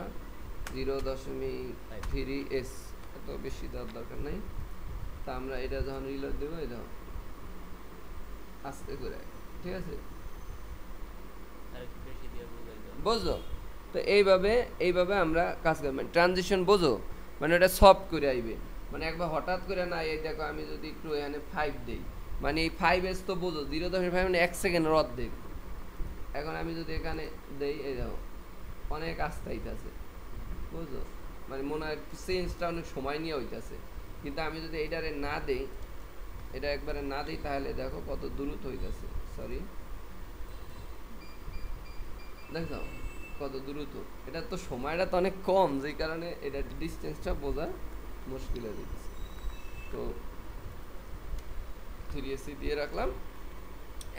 0.3s, এত বেশি দেওয়ার দরকার নাই। তা আমরা এটা যখন রিলোড দেবো, এই দাও আস্তে করে, ঠিক আছে, বুঝো? তো এইভাবে আমরা কাজ করি, মানে ট্রানজিশন বোঝো, মানে এটা সফট করে আইবে, মানে একবার হঠাৎ করে না। এই দেখো আমি যদি একটু এখানে 5 দেই, মানে এই 5s তো বোঝো 0.5 মানে 1 সেকেন্ডের অর্ধেক। এখন আমি যদি এখানে দেই, এই দেখো অনেক আস্তে আইতাছে, বুঝো? মানে মনে হয় চেঞ্জটা অনেক সময় নিয়ে হইতাছে। কিন্তু আমি যদি এইটারে না দেই, এটা একবারে না দিই, তাহলে দেখো কত দ্রুত হইতাছে। সরি, দেখো কত দ্রুত। এটা তো সময়টা তো অনেক কম, যেই কারণে এটা ডিস্টেন্সটা বোঝা মুশকিল হয়ে যাচ্ছে। তো 3sc দিয়ে রাখলাম।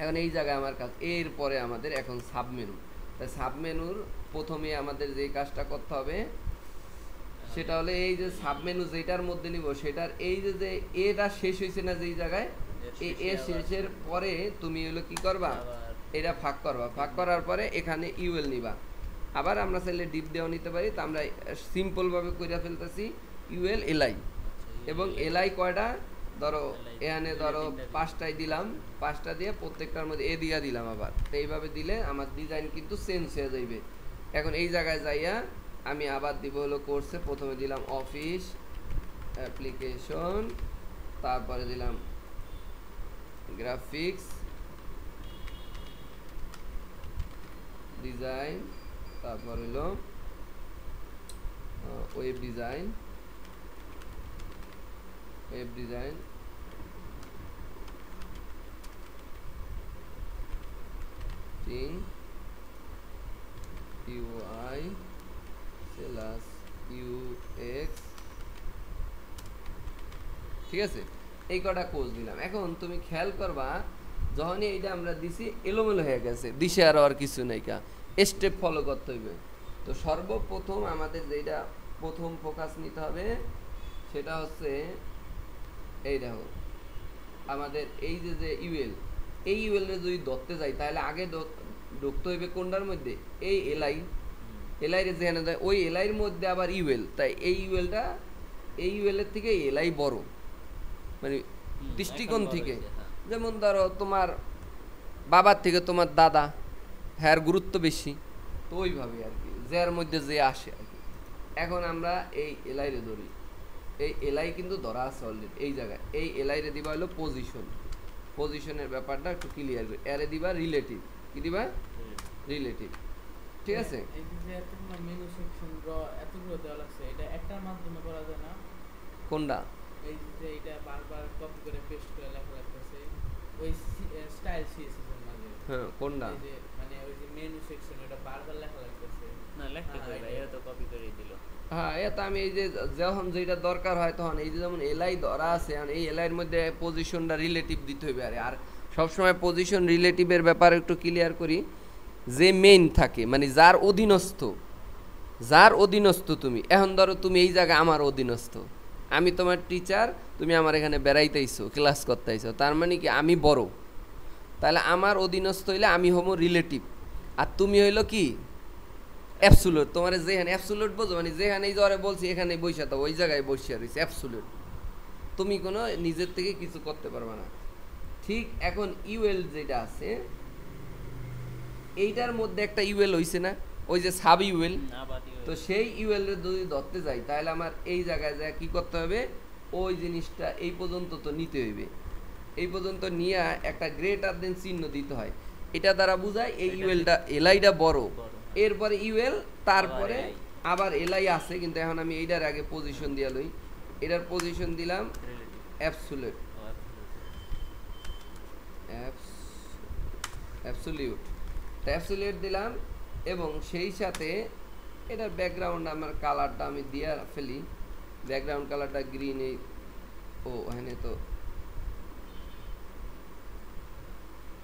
এখন এই জায়গায় আমার কাজ, এরপরে আমাদের এখন সাবমেনু। তাই সাবমেনুর প্রথমে আমাদের যে কাজটা করতে হবে সেটা হলো এই যে সাবমেনু যেটার মধ্যে নিব সেটার এই যে এটা শেষ হয়েছে না যেই জায়গায়, এই এ শেষের পরে তুমি হলো কি করবা, এটা ভাগ করবা। ভাগ করার পরে এখানে ইউএল নিবা। আবার আমরা চাইলে ডিপ দেওয়া নিতে পারি, তো আমরা সিম্পলভাবে করে ফেলতেছি ইউএল এলআই। এবং এলআই কয়টা, ধরো এখানে ধরো 5টাই দিলাম, 5টা দিয়ে প্রত্যেকটার মধ্যে এ দিয়া দিলাম আবার। তো এইভাবে দিলে আমার ডিজাইন কিন্তু চেঞ্জ হয়ে যাইবে। এখন এই জায়গায় যাইয়া আমি আবার দিব হলো কোর্সে, প্রথমে দিলাম অফিস অ্যাপ্লিকেশন, তারপরে দিলাম গ্রাফিক্স ডিজাইন, তারপর হলো web design, UI plus UX, ঠিক আছে, এই কটা কোর্স দিলাম। এখন তুমি খেয়াল করবা যখনই এইটা আমরা দিছি এলোমেলো হয়ে গেছে, দিশে আর কিছু নাই, কা স্টেপ ফলো করতে হইবে। তো সর্বপ্রথম আমাদের যেটা প্রথম ফোকাস নিতে হবে সেটা হচ্ছে এই দেখো আমাদের এই যে ইউএল, এই ইউএল এর যদি ধরতে যাই তাহলে আগে ঢুকতে হইবে কোনটার মধ্যে, এই এলআই এর যেখানে যায় ওই এলআইয়ের মধ্যে আবার ইউএল। তাই এই ইউএলটা এই ইউএল এর থেকে এলআই বড়, মানে দৃষ্টিকোণ থেকে। যেমন ধরো তোমার বাবার থেকে তোমার দাদা, হ্যাঁ গুরুত্ব বেশি, তো ওইভাবে আর কি, যার মধ্যে যে আসে আর কি। এখন আমরা এই এলআই রে ধরি, এই এলআই কিন্তু ধরা আছে অলরেডি এই জায়গায়। এই এলআই রে দিবা হলো পজিশন, পজিশনের ব্যাপারটা একটু ক্লিয়ার করে। এরে দিবা রিলেটিভ, কি দিবা রিলেটিভ, ঠিক আছে। এই যে এতগুলো মেনু সেকশন র এতগুলো দেওয়া লাগছে, এটা একটার মাধ্যমে করা যায় না? কোনটা? এই যে এটা বারবার কপি করে পেস্ট করে লেখা লাগতেছে ওই স্টাইল সিএসএস এর মাঝে। হ্যাঁ কোনটা? এই যে মানে ওই যে মেনু সেকশন এটা বারবার লেখা লাগতেছে না লেখতে কই ভাই, এরা তো কপি করে দিল। হ্যাঁ এটা আমি এই যে যখন যেটা দরকার হয় তখন এই যে যেমন এলআই ধরা আছে, এই এলআইয়ের মধ্যে পজিশনটা রিলেটিভ দিতে হবে। আর সবসময় পজিশন রিলেটিভের ব্যাপারে একটু ক্লিয়ার করি, যে মেইন থাকে মানে যার অধীনস্থ, যার অধীনস্থ তুমি, এখন ধরো তুমি এই জায়গায় আমার অধীনস্থ, আমি তোমার টিচার, তুমি আমার এখানে বেড়াইতেইছো, ক্লাস করতেইছো, তার মানে কি আমি বড়, তাহলে আমার অধীনস্থ হইলে আমি হবো রিলেটিভ, আর তুমি হইলো কি অ্যাবসুলুট। তোমার যেখানে অ্যাবসুলুট বোঝো মানে যেখানে এই জ্বরে বলছি এখানে বসে তো ওই জায়গায় বসে রয়েছে অ্যাবসুলুট, তুমি কোনো নিজের থেকে কিছু করতে পারবে না। ঠিক এখন ইউএল যেটা আছে এইটার মধ্যে একটা ইউএল হইছে না, ওই যে সাব ইউএল, তো সেই ইউএল এর যদি ধরতে যাই তাহলে আমার এই জায়গায় যা কি করতে হবে, ওই জিনিসটা এই পর্যন্ত তো নিতে হইবে, এই পর্যন্ত নিয়ে একটা গ্রেটার দেন চিহ্ন দিতে হয়। এটা দ্বারা বোঝায় এই ইউএলটা এলআইটা বড়, এরপরে ইউএল, তারপরে আবার এলআই আছে, কিন্তু এখন আমি এইটার আগে পজিশন দিয়া লই। এটার পজিশন দিলাম অ্যাবসুলেট, অ্যাবসলিউট, অ্যাবসলিউট দিলাম, এবং সেই সাথে এটার ব্যাকগ্রাউন্ড আমার কালারটা আমি দিয়ে ফেলি, ব্যাকগ্রাউন্ড কালারটা গ্রিন। এই ও এখানে তো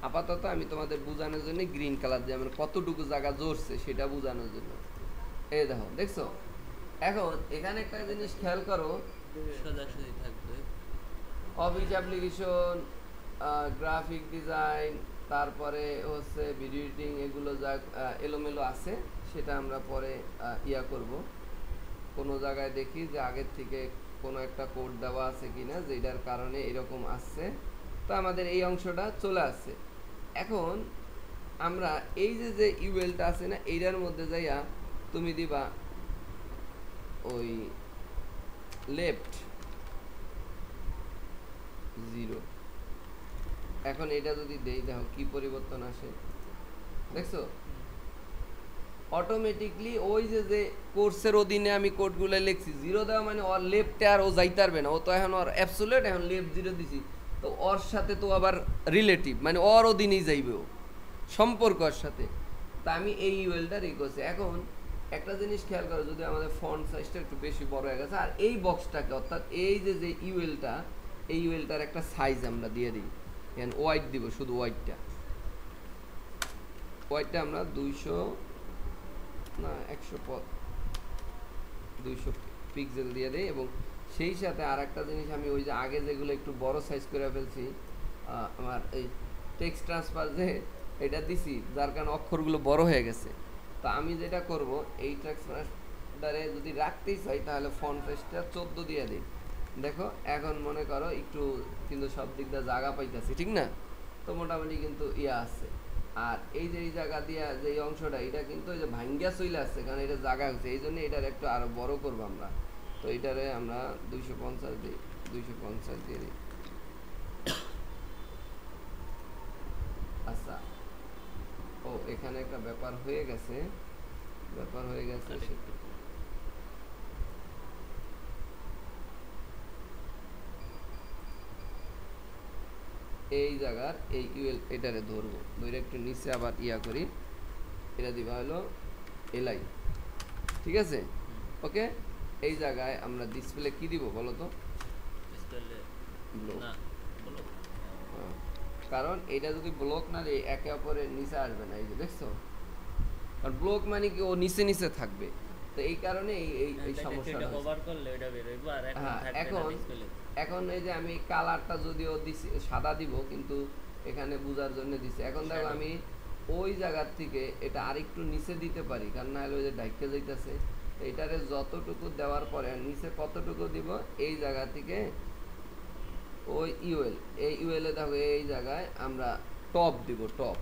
আপাতত আমি তোমাদের বোঝানোর জন্য গ্রিন কালার দিয়ে আমার কতটুকু জায়গা জড়ছে সেটা বোঝানোর জন্য। এই দেখো, দেখছো? এখন এখানে একটা জিনিস খেয়াল করো, সোজাসুজি থাকবে অফিস অ্যাপ্লিকেশন, গ্রাফিক ডিজাইন, তারপরে হচ্ছে ভিডিও এডিটিং, এগুলো যা এলোমেলো আছে সেটা আমরা পরে ইয়া করব। কোনো জায়গায় দেখি যে আগের থেকে কোনো একটা কোড দেওয়া আছে কিনা যেটার কারণে এরকম আসছে, তো আমাদের এই অংশটা চলে আসছে। এখন আমরা এই যে যে ইউএলটা আছে না, এইটার মধ্যে যাইয়া তুমি দিবা ওই লেফট 0। এখন এটা যদি দেই দেখো কি পরিবর্তন আসে, দেখছো? অটোমেটিকলি ওই যে যে কোর্সের অধীনে আমি কোডগুলো লিখছি, 0 দেওয়া মানে ওর লেফটে আর ও যাইতে পারবে না, ও তো এখন ওর অ্যাবসোলিউট, এখন লেফট 0 দিছি, তো ওর সাথে তো আবার রিলেটিভ মানে ওর অধীনেই যাইবে, ও সম্পর্ক ওর সাথে। তা আমি এই ইউএলটা রেখেছি। এখন একটা জিনিস খেয়াল করো, যদি আমাদের ফন্ট সাইজটা একটু বেশি বড় হয়ে গেছে, আর এই বক্সটাকে অর্থাৎ এই যে যে ইউএলটা, এই ইউএলটার একটা সাইজ আমরা দিয়ে দিই, এখানে ওয়াইড দিব, শুধু ওয়াইডটা, ওয়াইডটা আমরা 200 না 200 পিক্সেল দিয়ে দেই। এবং সেই সাথে আর একটা জিনিস, আমি ওই যে আগে যেগুলো একটু বড় সাইজ করে ফেলছি, আমার এই টেক্সট ট্রান্সফার যে এটা দিছি, যার কারণে অক্ষরগুলো বড় হয়ে গেছে। তো আমি যেটা করব, এই ট্রান্সফারটারে যদি রাখতেই চাই তাহলে ফন্ট সাইজটা 14 দিয়ে দিই। দেখো এখন মনে করো একটু কিন্তু সব দিক দিয়ে জায়গা পাইতেছি, ঠিক না? তো মোটামুটি কিন্তু ইয়া আছে। আর এই যে এই জায়গা দিয়া যে এই অংশটা, এটা কিন্তু এই যে ভাঙ্গিয়া চলে আসছে, কারণ এটা জায়গা হচ্ছে, এই জন্য এটার একটু আরো বড় করবো আমরা। তো এটারে আমরা 250 দিই, 250 দিয়ে দিই। আচ্ছা, ও এখানে একটা ব্যাপার হয়ে গেছে, এই জায়গার এই ইউএল এটারে ধরবো, ধরে একটু নিচে আবার ইয়া করি, এটা দিবা হলো এলআই, ঠিক আছে? ওকে, এই জায়গায় আমরা ডিসপ্লে কি দিব বলো তো? ব্লক। কারণ এটা যদি ব্লক না দেয় একে অপরের নিচে আসবে না, এই যে দেখছো? আর ব্লক মানে কি ও নিচে নিচে থাকবে, তো এই কারণে এই সমস্যাটা কভার করলে এটা বের হইবো, আর এখন এখন এই যে আমি কালারটা যদিও দিছি সাদা দিব, কিন্তু এখানে বোঝার জন্য দিছি। এখন দেখো আমি ওই জায়গার থেকে এটা আরেকটু নিচে দিতে পারি, কারণ না হলে ওই যে ঢাইকে যাইতেছে, এটারে যতটুকু দেওয়ার পরে নিচে কতটুকু দিব, এই জায়গা থেকে ওই ইউএল, এই ইউএল এ দেখো এই জায়গায় আমরা টপ দিব, টপ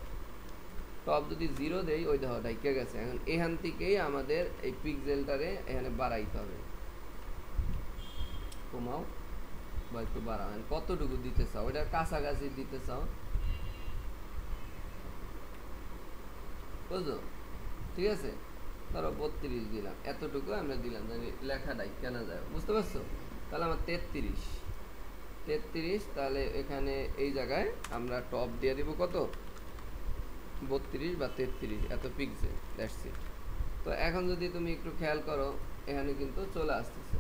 টপ যদি 0 দেই ওই দেখো ঢাইকা গেছে। এখন এখান থেকেই আমাদের এই পিক্সেলটারে এখানে বাড়াইতে হবে। কমাও বা একটু বাড়াও, কতটুকু দিতে চাও, ওইটার কাছাকাছি দিতে চাও, বুঝছো? ঠিক আছে, ধরো 32 দিলাম, এতটুকু আমরা দিলাম জানি লেখাটাই কেনা যায়, বুঝতে পারছো? তাহলে আমার 33, তাহলে এখানে এই জায়গায় আমরা টপ দিয়ে দিব কত, 32 বা 33 এত পিক্সেল, দ্যাটস ইট। তো এখন যদি তুমি একটু খেয়াল করো এখানে কিন্তু চলে আসতেছে।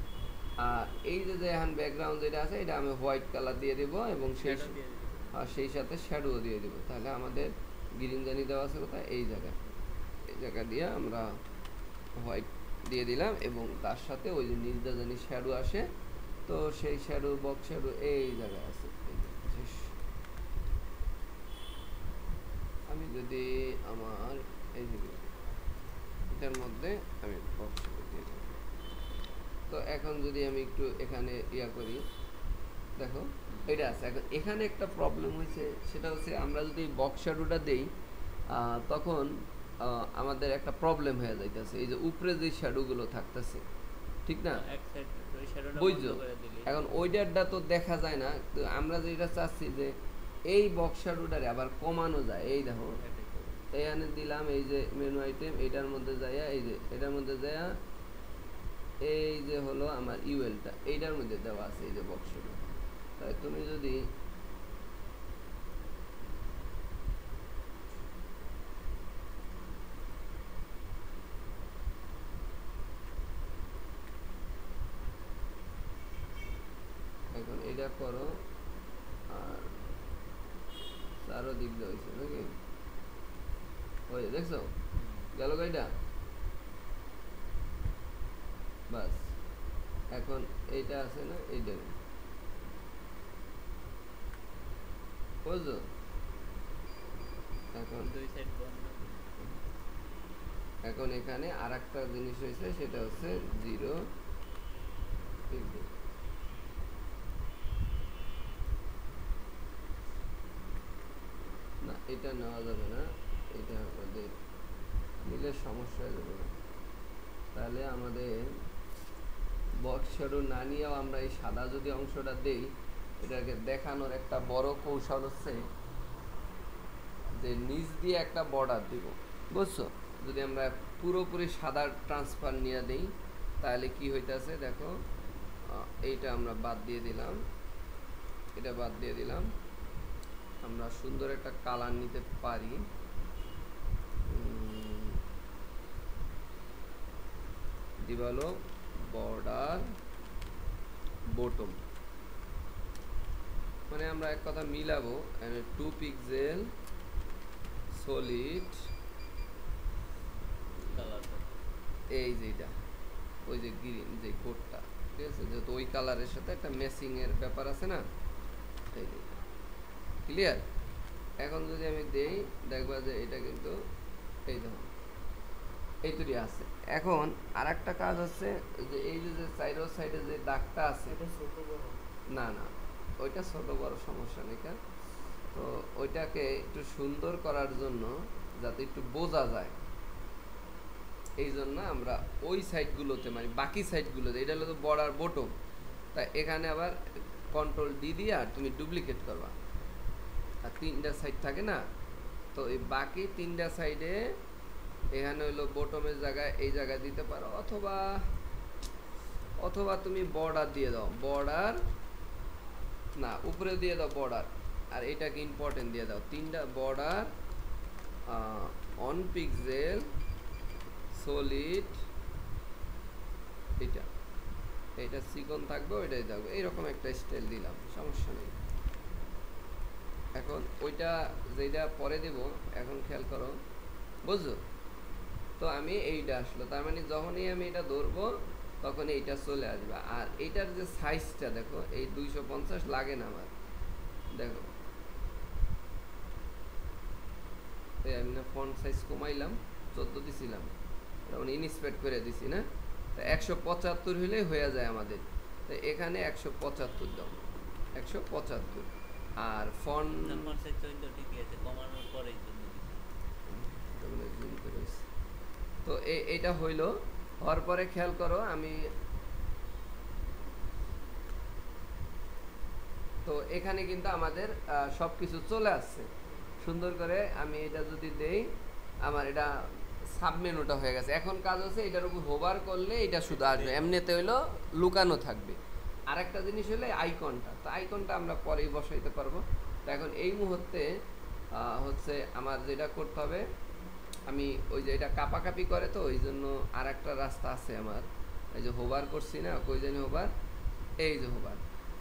আর এই যে যে এখন ব্যাকগ্রাউন্ড যেটা আছে এটা আমি হোয়াইট কালার দিয়ে দিব এবং Shadow দিয়ে দিবি। সেই সাথে শ্যাডো দিয়ে দিব। তাহলে আমাদের গ্রিন জানি দেওয়া আছে কোথায়, এই জায়গায়, এই জায়গা দিয়ে আমরা হোয়াইট দিয়ে দিলাম এবং তার সাথে ওই যে নিচটা জানি শ্যাডো আসে, তো সেই শ্যাডো বক্স শ্যাডো এই জায়গায় আছে। এই যে শেষ। আমি যদি আমার এই যে এটার মধ্যে আমি বক্স শ্যাডো দিয়ে দিই, তো এখন যদি আমি একটু এখানে ইয়া করি, দেখো এটা আছে। এখন এখানে একটা প্রবলেম হয়েছে, সেটা হচ্ছে আমরা যদি বক্স শ্যাডোটা দেই তখন আমাদের একটা প্রবলেম হয়ে যাইতেছে, এই যে উপরে যে শ্যাডোগুলো থাকতেছে, ঠিক না? এক সাইড ওই শ্যাডোটা বন্ধ বুঝছো? করে দিলি। এখন ওইটারটা তো দেখা যায় না, তো আমরা যেটা চাচ্ছি যে এই বক্স শ্যাডোটারে আবার কমানো যায়। এই দেখো এটাই করবো। এখানে দিলাম এই যে মেনু আইটেম, এটার মধ্যে যাইয়া এই যে এটার মধ্যে যাইয়া এই যে হলো আমার ইউএলটা এইটার মধ্যে দেওয়া আছে এই যে বক্সটা। তাই তুমি যদি এখন এটা করো, আর চারো দিক দিয়ে হয়েছে নাকি, ওই দেখছো গেল গাড়িটা, বাস। এখন এইটা আছে না, এইটা বুঝছো? এখন দুই সাইড বন্ধ। এখন এখানে আর একটা জিনিস হয়েছে, সেটা হচ্ছে 0 না, এটা নেওয়া যাবে না, এটা আমাদের নিলে সমস্যা হয়ে যাবে না। তাহলে আমাদের বক্স শ্যাডো না নিয়েও আমরা এই সাদা যদি অংশটা দেই, এটাকে দেখানোর একটা বড় কৌশল হচ্ছে যে নিচ দিয়ে একটা বর্ডার দিব, বুঝছো? যদি আমরা পুরোপুরি সাদা ট্রান্সফার নিয়ে দেই তাহলে কি হইতাছে দেখো, এইটা আমরা বাদ দিয়ে দিলাম, এটা বাদ দিয়ে দিলাম, আমরা সুন্দর একটা কালার নিতে পারি। দিবালো বর্ডার বটম, মানে আমরা এক কথা মিলাবো 2 পিক্সেল সলিড, কালারটা এই যেটা ওই যে গ্রিন যে কোডটা, ঠিক আছে, যেহেতু ওই কালারের সাথে একটা ম্যাচিং এর ব্যাপার আছে না, এই যে ক্লিয়ার। এখন যদি আমি দেই দেখবা যে এটা কিন্তু এই দেখো এই তৈরি আছে। এখন আর একটা কাজ হচ্ছে যে এই যে সাইডে যে দাগটা আছে, এটা ছোট বড় না না ওইটা ছোট বড় সমস্যা নেই, তো ওইটাকে একটু সুন্দর করার জন্য যাতে একটু বোঝা যায়, এই জন্য আমরা ওই সাইডগুলোতে মানে বাকি সাইডগুলোতে, এটা হলো তো বর্ডার বটম, তাই এখানে আবার কন্ট্রোল ডি দিয়ে আর তুমি ডুপ্লিকেট করবা, আর 3টা সাইড থাকে না, তো এই বাকি 3টা সাইডে এখানে হলো বটমের জায়গায় এই জায়গায় দিতে পারো, অথবা অথবা তুমি বর্ডার দিয়ে দাও, বর্ডার না উপরে দিয়ে দাও বর্ডার, আর এটাকে ইম্পর্টেন্ট দিয়ে দাও 3টা বর্ডার অন পিক্সেল সলিড, এটা চিকন থাকবে ওইটাই থাকবে, এইরকম একটা স্টাইল দিলাম, সমস্যা নেই। এখন ওইটা যেটা পরে দেব, এখন খেয়াল করো, বুঝছো? তো আমি এইটা আসলো, তার মানে যখনই আমি এটা ধরবো তখন এইটা চলে আসবে। আর এইটার যে সাইজটা দেখো, এই 250 লাগে না আমার, দেখো এই আমি না ফন্ট সাইজ কমাইলাম, 14 দিছিলাম, তখন ইনস্পেক্ট করে দিছি না, তো 175 হলেই হয়ে যায় আমাদের, তো এখানে 175 দাও, 175। আর ফন্ট নাম্বার সাইজ তো ঠিকই আছে, কমানোর পরেই তো দিছি। জুম করে দিছি। তো এইটা হইলো, হওয়ার পরে খেয়াল করো আমি তো এখানে কিন্তু আমাদের সবকিছু চলে আসছে সুন্দর করে। আমি এটা যদি দেই আমার এটা সাব মেনুটা হয়ে গেছে। এখন কাজ হচ্ছে এটার উপর হোভার করলে এটা শুধু আসবে, এমনিতে হইলো লুকানো থাকবে। আর একটা জিনিস হলো আইকনটা, তো আইকনটা আমরা পরেই বসাইতে পারবো। তো এখন এই মুহূর্তে হচ্ছে আমার যেটা করতে হবে, আমি ওই যে এটা কাপাকাপি করে তো ওই জন্য আর একটা রাস্তা আছে আমার। এই যে হোভার করছি না, কই জানি হোভার, এই যে হোভার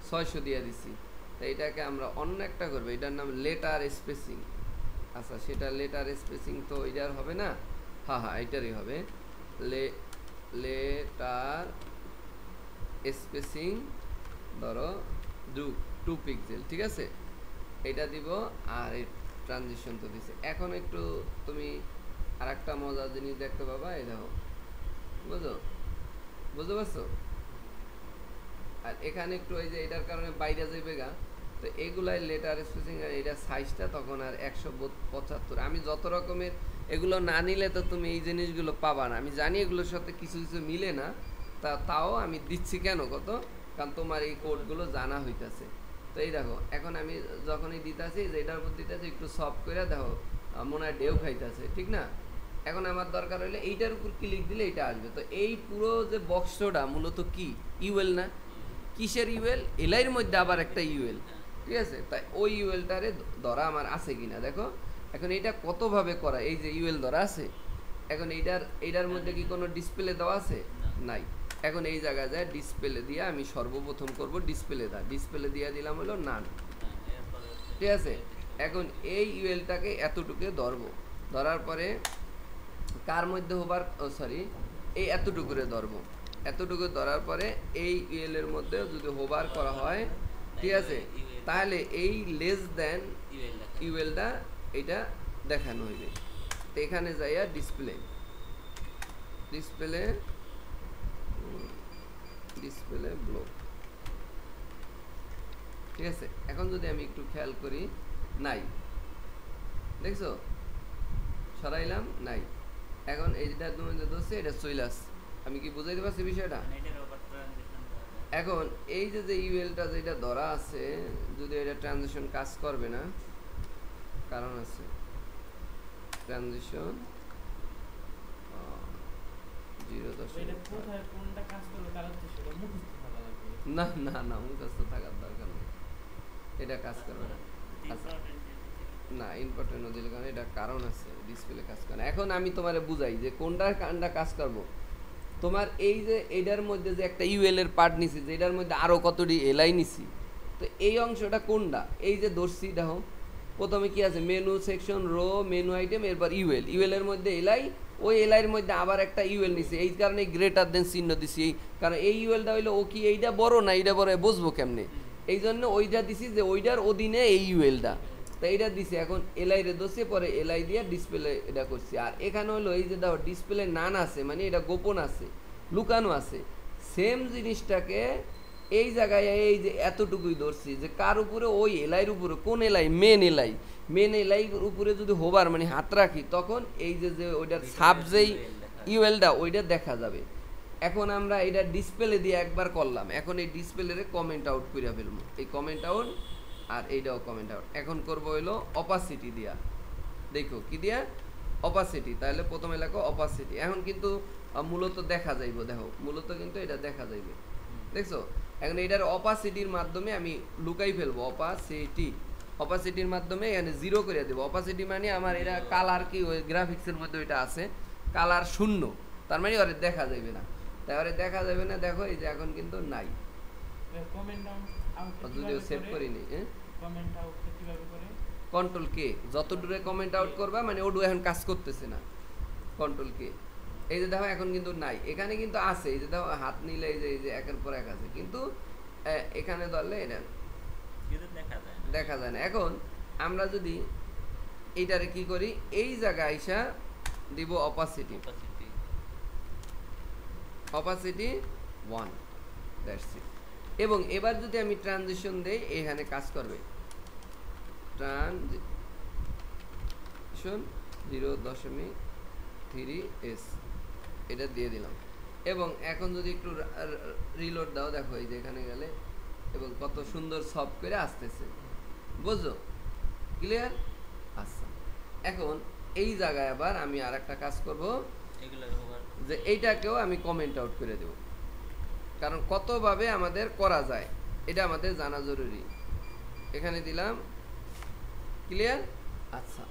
600 দিয়ে দিছি। তো এটাকে আমরা অন্য একটা করবো, এটার নাম লেটার স্পেসিং। আচ্ছা সেটা লেটার স্পেসিং তো এটার হবে না, হ্যাঁ হ্যাঁ এটারই হবে। লেটার স্পেসিং ধরো 2 পিক্সেল, ঠিক আছে, এটা দিব। আর এই ট্রানজিশন তো দিছে। এখন একটু তুমি আর একটা মজার জিনিস দেখতে পাবা, এই দেখো, বুঝতে পারছো? আর এখানে একটু এই যে এটার কারণে বাইরে যাইবে গা, তো এগুলাই লেটার স্পেসিং। আর এটা সাইজটা তখন আর 175। আমি যত রকমের এগুলো না নিলে তো তুমি এই জিনিসগুলো পাবা না। আমি জানি এগুলোর সাথে কিছু কিছু মিলে না, তাও আমি দিচ্ছি কেন কত, কারণ তোমার এই কোডগুলো জানা হইতাছে। তো এই দেখো এখন আমি যখনই দিতেছি যে এটার উপর দিতেছি একটু সফট করে দেখো মনে হয় ঢেউ খাইতেছে, ঠিক না? এখন আমার দরকার হলে এইটার উপর ক্লিক দিলে এটা আসবে। তো এই পুরো যে বক্সটা মূলত কি ইউএল না, কিসের ইউএল? এলাইয়ের মধ্যে আবার একটা ইউএল, ঠিক আছে? তাই ওই ইউএলটারে ধরা আমার আছে কিনা দেখো। এখন এটা কতভাবে করা, এই যে ইউএল ধরা আছে, এখন এইটার মধ্যে কি কোনো ডিসপ্লে দেওয়া আছে? নাই। এখন এই জায়গায় যায় ডিসপ্লে দিয়ে আমি সর্বপ্রথম করব ডিসপ্লে দিয়ে দিলাম হলো নান, ঠিক আছে? এখন এই ইউএলটাকে এতটুকু ধরবো, ধরার পরে কার মধ্যে হোভার, সরি এই এতটুকুরে ধরবো, এতটুকু ধরার পরে এই ইউএল এর মধ্যে যদি হোভার করা হয়, ঠিক আছে, তাহলে এই লেস দেন ইউএলটা এটা দেখানো হইবে। তো এখানে যাইয়া ডিসপ্লে ব্লক, ঠিক আছে? এখন যদি আমি একটু খেয়াল করি, নাই, দেখছো সরাইলাম, নাই। এখন এইটা তুমি যে ধরছে এটা চলে আসছে। আমি কি বুঝাইতে পারছি বিষয়টা? এখন এই যে ইউএলটা যেটা ধরা আছে, যদি এটা ট্রানজিশন কাজ করবে না, কারণ আছে ট্রানজিশন 0.5 না না না মুখস্থ থাকার দরকার নেই, এটা কাজ করবে না। না ইম্পর্টেন্ট দিলে কারণ এটা কারণ আছে, ডিসপ্লে কাজ করে না। এখন আমি তোমারে বুঝাই যে কোনটা কাজ করব। তোমার এই যে এটার মধ্যে যে একটা ইউএল এর পার্ট নিছি, যে এটার মধ্যে আরো কতটি এলআই নিছি, তো এই অংশটা কোনটা? এই যে দর্শি দেখো প্রথমে কি আছে, menu section, row, menu item, এরপর ইউএল এর মধ্যে এলআই, ওই এলআইয়ের মধ্যে আবার একটা ইউএল নিছি, এই কারণে গ্রেটার দেন চিহ্ন দিছি। কারণ এই ইউএলটা হইলো ও কি এইটা বড় না এইটা বড় বুঝবো কেমনে, এই জন্য ওইটা দিছি যে ওইটার অধীনে এই ইউএলটা, তো এইটা দিছি। এখন এলআই রে দোষে পরে এলআই দিয়ে ডিসপ্লে এটা করছি। আর এখানে হলো এই যে দাও ডিসপ্লে নান আছে, মানে এটা গোপন আছে, লুকানো আছে। সেম জিনিসটাকে এই জায়গায় এই যে এতটুকুই ধরছি যে কার উপরে, ওই এলআইয়ের উপরে, কোন এলআই? মেন এলআইয়ের উপরে যদি হোভার মানে হাত রাখি, তখন এই যে ওইটার সাব যেই ইউএলটা ওইটা দেখা যাবে। এখন আমরা এটা ডিসপ্লে দিয়ে একবার করলাম, এখন এই ডিসপ্লেরে কমেন্ট আউট করে ফেলবো, এই কমেন্ট আউট আর এইটাও কমেন্ট আউট। এখন করবো হইলো অপাসিটি দিয়া, দেখো কি দিয়া, অপাসিটি। তাহলে প্রথমে লেখো অপাসিটি। এখন কিন্তু মূলত দেখা যাইব, দেখো মূলত কিন্তু এটা দেখা যাইবে, দেখছো? এখন এটার অপাসিটির মাধ্যমে আমি লুকাই ফেলবো, অপাসিটির মাধ্যমে এখানে 0 করে দেবো। অপাসিটি মানে আমার এটা কালার কি ওই গ্রাফিক্সের মধ্যে ওইটা আছে কালার 0, তার মানে ওরে দেখা যাবে না, তাহলে দেখা যাবে না। দেখো এই যে এখন কিন্তু নাই, যদিও সেভ করিনি। কন্ট্রোল কে, যত দূরে কমেন্ট আউট করবা মানে ওডু এখন কাজ করতেছে না, কন্ট্রোল কে। এই যে দেখো এখন কিন্তু নাই, এখানে কিন্তু আছে, এই যে দেখো হাত নিলে এই যে একের পর এক আছে, কিন্তু এখানে ধরলে এটা দেখা যায় না। এখন আমরা যদি এইটারে কি করি, এই জায়গায় আইসা দিব অপাসিটি 1, দ্যাটস ইট। এবং এবার যদি আমি ট্রানজিশন দেই, এখানে কাজ করবে ট্রানজিশন 0.3s এটা দিয়ে দিলাম। এবং এখন যদি একটু রিলোড দাও, দেখো এই যে এখানে গেলে এবং কত সুন্দর সফট করে আসতেছে, বুঝছো? ক্লিয়ার? আচ্ছা, এখন এই জায়গায় আবার আমি আর একটা কাজ করব, এগুলো ব্যবহার যে এইটাকেও আমি কমেন্ট আউট করে দেব, কারণ কতভাবে আমাদের করা যায় এটা আমাদের জানা জরুরি। এখানে দিলাম, ক্লিয়ার? আচ্ছা,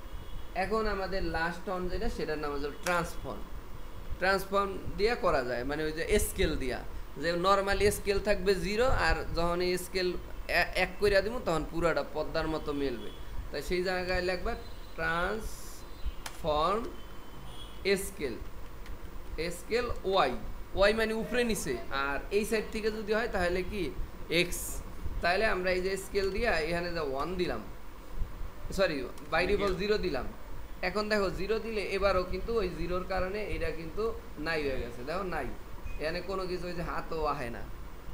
এখন আমাদের লাস্ট অন যেটা, সেটার নাম হচ্ছে ট্রান্সফর্ম। ট্রান্সফর্ম দিয়ে করা যায়, মানে ওই যে স্কেল দিয়া, যে নর্মালি স্কেল থাকবে 0, আর যখন এই স্কেল 1 করে দিব তখন পুরাটা পদ্মার মতো মেলবে। তাই সেই জায়গায় লিখবা ট্রান্সফর্ম স্কেল, স্কেল ওয়াই মানে উপরে নিচে, আর এই সাইড থেকে যদি হয় তাহলে কি এক্স। তাহলে আমরা এই যে স্কেল দিয়া এখানে যা 1 দিলাম, সরি বাই ডিফল্ট 0 দিলাম। এখন দেখো 0 দিলে এবারও কিন্তু ওই 0-র কারণে এটা কিন্তু নাই হয়ে গেছে, দেখো নাই, এখানে কোনো কিছু ওই যে হাতও আহে না।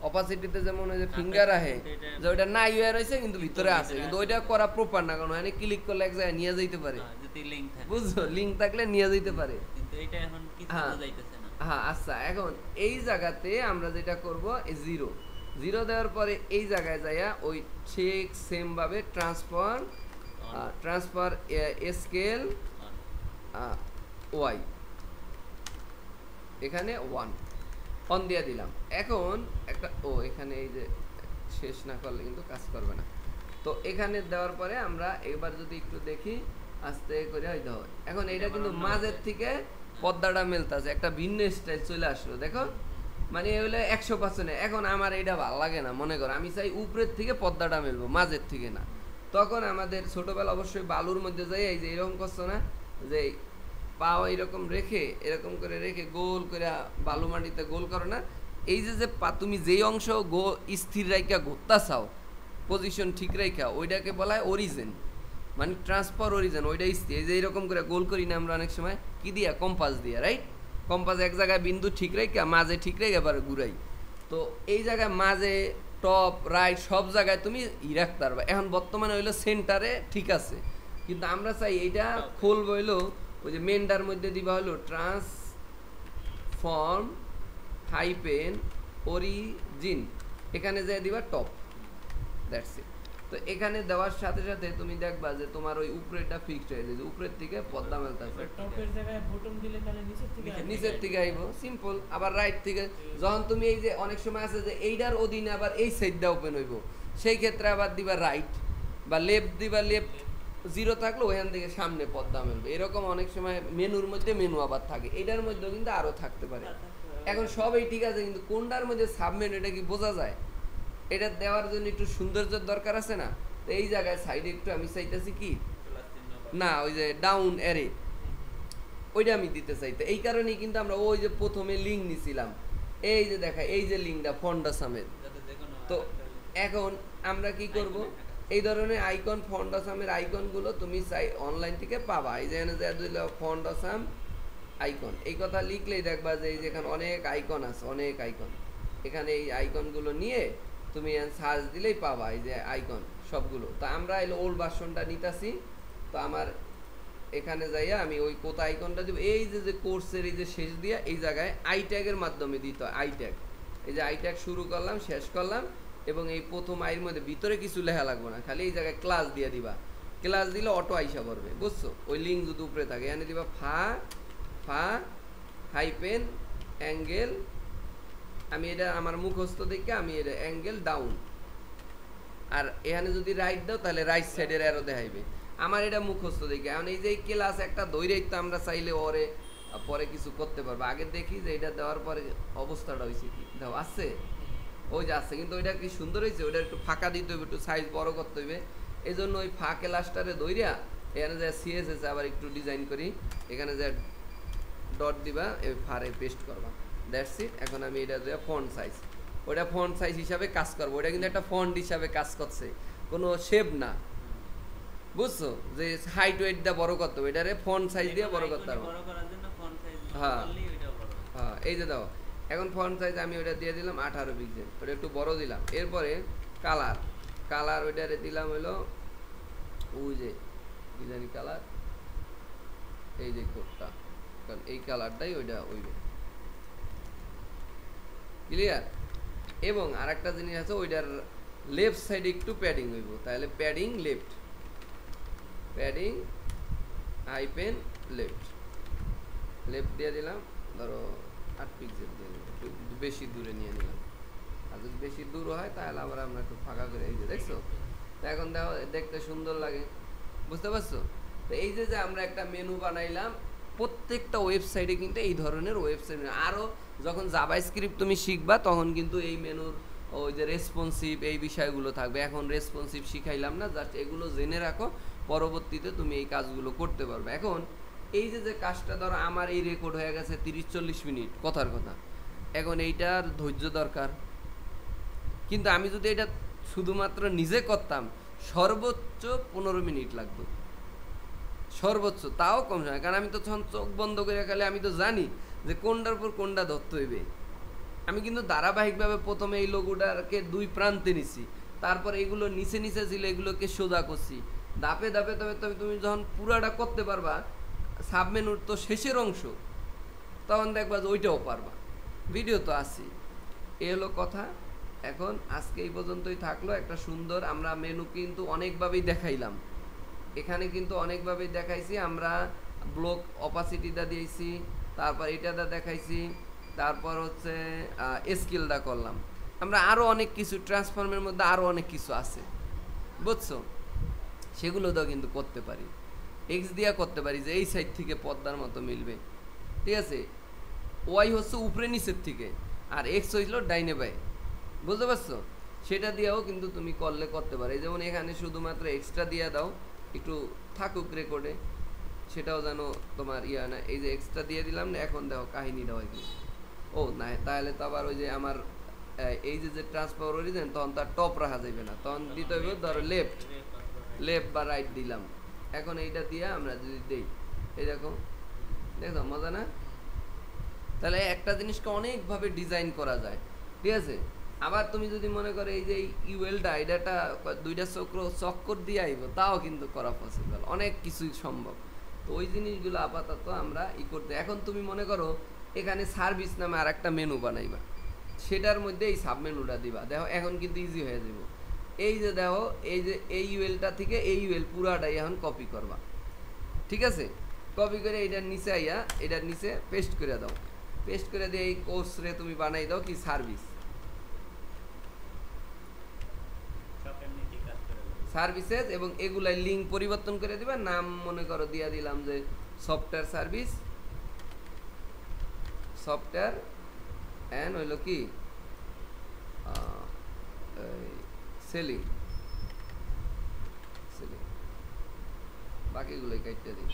অপাসিটিতে যেমন ওই যে ফিঙ্গার আহে, যে ওইটা নাই হয়ে রয়েছে কিন্তু ভিতরে আছে, কিন্তু ওইটা করা প্রপার না, কারণ এখানে ক্লিক করলে এক জায়গায় নিয়ে যাইতে পারে, যদি লিংক থাকে, বুঝছো? লিঙ্ক থাকলে নিয়ে যাইতে পারে, কিন্তু এটা এখন কিছু হ্যাঁ। বোঝা যাইতেছে না। হ্যাঁ, আচ্ছা, এখন এই জায়গাতে আমরা যেটা করব, এই 0 দেওয়ার পরে এই জায়গায় যাইয়া ওই ঠিক সেম ভাবে ট্রান্সফার স্কেল ওয়াই, এখানে 1 অন দিয়ে দিলাম। এখন একটা এখানে এই যে শেষ না করলে কিন্তু কাজ করবে না। তো এখানে দেওয়ার পরে আমরা এবার যদি একটু দেখি আস্তে করে হয়তো হয়। এখন এটা কিন্তু মাঝের থেকে পর্দাটা মেলতাছে, একটা ভিন্ন স্টাইল চলে আসলো, দেখো, মানে হইলে 100%। এখন আমার এটা ভালো লাগে না, মনে করো আমি চাই উপরের থেকে পর্দাটা মেলবো, মাঝের থেকে না। তখন আমাদের ছোটবেলা অবশ্যই বালুর মধ্যে যাই, এই যে এরকম করছো না, যে পাও এরকম রেখে, এরকম করে রেখে গোল করে বালু মাটিতে গোল করো না, এই যে পা তুমি যেই অংশ স্থির রাইখা ঘুরতা চাও, পজিশন ঠিক রাইখা, ওইটাকে বলা হয় অরিজিন, মানে ট্রান্সফার অরিজিন, ওইটা স্থির। এই যে এরকম করে গোল করি না আমরা অনেক সময়, কি দিয়া? কম্পাস দিয়া, রাইট? কম্পাস এক জায়গায় বিন্দু ঠিক রাইখা মাঝে ঠিক রেখে এবারে ঘুরাই। তো এই জায়গায় মাঝে টপ রাইট সব জায়গায় তুমি রাখতে পারবা। এখন বর্তমানে হইলো সেন্টারে ঠিক আছে, কিন্তু আমরা চাই এইটা খুলবো হইলো ওই যে মেনটার মধ্যে দিবা হলো ট্রান্সফর্ম হাইপেন অরিজিন, এখানে যে দিবা টপ, দ্যাটস ইট। তো এখানে দেওয়ার সাথে সাথে তুমি দেখবা যে তোমার ওই উপরেটা ফিক্সড হয়ে যাবে, উপরের থেকে পর্দা মেলতেছে। টপের জায়গায় বটন দিলে তাহলে নিচের থেকে আইবো, সিম্পল। আবার রাইট থেকে যখন তুমি এই যে অনেক সময় আছে যে এইটার অধীনে আবার এই সাইডটা ওপেন হইব, সেই ক্ষেত্রে আবার দিবা রাইট, বা লেফট দিবা, লেফট 0 থাকলে ওখান থেকে সামনে পর্দা মেলবে। এরকম অনেক সময় মেনুর মধ্যে মেনু আবার থাকে, এটার মধ্যেও কিন্তু আরো থাকতে পারে। এখন সবই ঠিক আছে, কিন্তু কোনটার মধ্যে সাবমেনু এটা কি বোঝা যায়? এটা দেওয়ার জন্য একটু সৌন্দর্যের দরকার আছে না? তো এই জায়গায় সাইডে একটু আমি চাইতেছি কি না, ওই যে ডাউন অ্যারে, ওইটা আমি দিতে চাইতে। এই কারণেই কিন্তু আমরা ওই যে প্রথমে লিঙ্ক নিছিলাম, এই যে দেখা, এই যে লিঙ্কটা ফন্ডাসামের। তো এখন আমরা কি করব, এই ধরনের আইকন ফন্ডাসামের আইকনগুলো তুমি চাই অনলাইন থেকে পাবা। এই যে ফন্ডাসাম আইকন, এই কথা লিখলেই দেখবা যে এই যেখানে অনেক আইকন আছে, অনেক আইকন। এখানে এই আইকনগুলো নিয়ে তুমি সার্চ দিলেই পাবা এই যে আইকন সবগুলো। তো আমরা এলো ওল্ড ভার্সনটা নিতাছি। তো আমার এখানে যাইয়া আমি ওই কোথা আইকনটা দিব, এই যে কোর্সের এই যে শেষ দিয়া এই জায়গায় আই ট্যাগের মাধ্যমে দিতে হয়। আই ট্যাগ, এই যে আই ট্যাগ শুরু করলাম, শেষ করলাম, এবং এই প্রথম আইয়ের মধ্যে ভিতরে কিছু লেখা লাগবে না, খালি এই জায়গায় ক্লাস দিয়ে দিবা। ক্লাস দিলে অটো আইসা পড়বে, বুঝছো? ওই লিঙ্ক যদি উপরে থাকে এখানে দিবা ফা হাইপেন অ্যাঙ্গেল, আমি এটা আমার মুখস্থ দেখে আমি এটা অ্যাঙ্গেল ডাউন, আর এখানে যদি রাইট দাও তাহলে রাইট সাইডের অ্যারো দেখাইবে। আমার এটা মুখস্থ দেখে। এখন এই যে ক্লাস একটা দৈরেই তো আমরা চাইলে ওরে পরে কিছু করতে পারবো। আগে দেখি যে এটা দেওয়ার পরে অবস্থাটা হয়েছে কি, দাও আসছে, ওই যে আসছে, কিন্তু ওইটা কি সুন্দর হয়েছে, ওইটা একটু ফাঁকা দিতে হবে, একটু সাইজ বড় করতে হবে। এই জন্য ওই ফা ক্লাসটারে দইরা এখানে যে সিএসএস আবার একটু ডিজাইন করি, এখানে যে ডট দিবা, এই ফারে পেস্ট করবা, দ্যাটস ইট। এখন আমি এটা দেওয়া ফন্ট সাইজ, ওটা ফন্ট সাইজ হিসাবে কাজ করবো। ওটা কিন্তু একটা ফন্ট হিসাবে কাজ করছে, কোনো শেপ না, বুঝছো? যে হাইট ওয়েট দিয়ে বড় করতে হবে, এটারে ফন্ট সাইজ দিয়ে বড় করতে হবে। হ্যাঁ হ্যাঁ, এই যে দাও এখন ফন্ট সাইজ আমি ওটা দিয়ে দিলাম 18 পিক্সেল, ওটা একটু বড় দিলাম। এরপরে কালার ওইটারে দিলাম হলো ওই যে কি জানি কালার, এই যে কোডটা, কারণ এই কালারটাই ওইটা ওইবে, ক্লিয়ার। এবং আরেকটা জিনিস আছে, ওইটার লেফট সাইডে একটু প্যাডিং হইব, তাহলে padding left, padding hyphen left, left দিয়ে দিলাম, ধরো 8 পিক্সেল দিয়ে দিলাম, একটু বেশি দূরে নিয়ে নিলাম। আর যদি বেশি দূর হয় তাহলে আবার আমরা একটু ফাঁকা করে, এই যে দেখছো, তো এখন দেখো দেখতে সুন্দর লাগে, বুঝতে পারছো? তো এই যে যে আমরা একটা মেনু বানাইলাম, প্রত্যেকটা ওয়েবসাইটে কিন্তু এই ধরনের ওয়েবসাইট, আরও যখন জাভাস্ক্রিপ্ট তুমি শিখবা তখন কিন্তু এই মেনুর ওই যে রেসপন্সিভ এই বিষয়গুলো থাকবে। এখন রেসপন্সিভ শিখাইলাম না, জাস্ট এগুলো জেনে রাখো, পরবর্তীতে তুমি এই কাজগুলো করতে পারবে। এখন এই যে যে কাজটা, ধরো আমার এই রেকর্ড হয়ে গেছে 30-40 মিনিট কথার কথা, এখন এইটার ধৈর্য দরকার, কিন্তু আমি যদি এটা শুধুমাত্র নিজে করতাম সর্বোচ্চ 15 মিনিট লাগতো, সর্বোচ্চ, তাও কম সময়, কারণ আমি তো তখন চোখ বন্ধ করে খালি আমি তো জানি যে কোনটার পর কোনটা ধরতে হইবে। আমি কিন্তু ধারাবাহিকভাবে প্রথমে এই লোগোটাকে 2 প্রান্তে নিছি, তারপর এগুলো নিচে নিচে ছিল এগুলোকে সোজা করছি, ধাপে ধাপে, তবে তবে তুমি যখন পুরাটা করতে পারবা, সাবমেনুর তো শেষের অংশ, তখন দেখবা যে ওইটাও পারবা। ভিডিও তো আছে, এ হলো কথা। এখন আজকে এই পর্যন্তই থাকলো, একটা সুন্দর আমরা মেনু কিন্তু অনেকভাবেই দেখাইলাম, এখানে কিন্তু অনেকভাবেই দেখাইছি আমরা, ব্লক অপাসিটিটা দিয়েছি, তারপর এটাটা দেখাইছি, তারপর হচ্ছে স্কেলটা করলাম আমরা, আরও অনেক কিছু ট্রান্সফর্মের মধ্যে আরও অনেক কিছু আছে, বুঝছো, সেগুলো তো কিন্তু করতে পারি, এক্স দিয়া করতে পারি যে এই সাইড থেকে পর্দার মতো মিলবে, ঠিক আছে, ওয়াই হচ্ছে উপরে নিচের থেকে, আর এক্স হইল ডাইনে বাই, বুঝতে পারছো, সেটা দিয়েও কিন্তু তুমি করলে করতে পারো। এই যেমন এখানে শুধুমাত্র এক্সট্রা দিয়ে দাও, একটু থাকুক রেকর্ডে, সেটাও যেন তোমার ইয়া না, এই যে এক্সট্রা দিয়ে দিলাম না, এখন দেখো কাহিনীটা হয় কি, ও না তাহলে তো আবার ওই যে আমার এই যে যে ট্রান্সফার অরিজিন, তখন তার টপ রাখা যাবে না, তখন দিতে হইবে ধরো লেফট, লেফট বা রাইট দিলাম। এখন এইটা দিয়ে আমরা যদি দেই, এই দেখো, দেখো মজা না? তাহলে একটা জিনিসকে অনেকভাবে ডিজাইন করা যায়, ঠিক আছে। আবার তুমি যদি মনে করো এই যে ইউএলটা এটাটা 2টা চক্কর দিয়ে আইব, তাও কিন্তু করা পসিবল, অনেক কিছুই সম্ভব। তো ওই জিনিসগুলো আপাতত আমরা করতে, এখন তুমি মনে করো এখানে সার্ভিস নামে আর একটা মেনু বানাইবা, সেটার মধ্যে এই সাবমেনুটা দিবা, দেখো এখন কিন্তু ইজি হয়ে যাব। এই যে দেখো, এই যে এই ইউএলটা থেকে এই ইউএল পুরাটাই এখন কপি করবা, ঠিক আছে, কপি করে এটার নিচে আইয়া এটার নিচে পেস্ট করে দাও, পেস্ট করে দিয়ে এই কোর্সরে তুমি বানাই দাও কি সার্ভিস, সার্ভিসেস, এবং এগুলাই লিঙ্ক পরিবর্তন করে দিবা, নাম মনে করো দিয়া দিলাম যে সফটওয়্যার সার্ভিস, সফটওয়্যার এন্ড হইল কি সেলিং, সেলিং, বাকিগুলোই কাটতে দিই,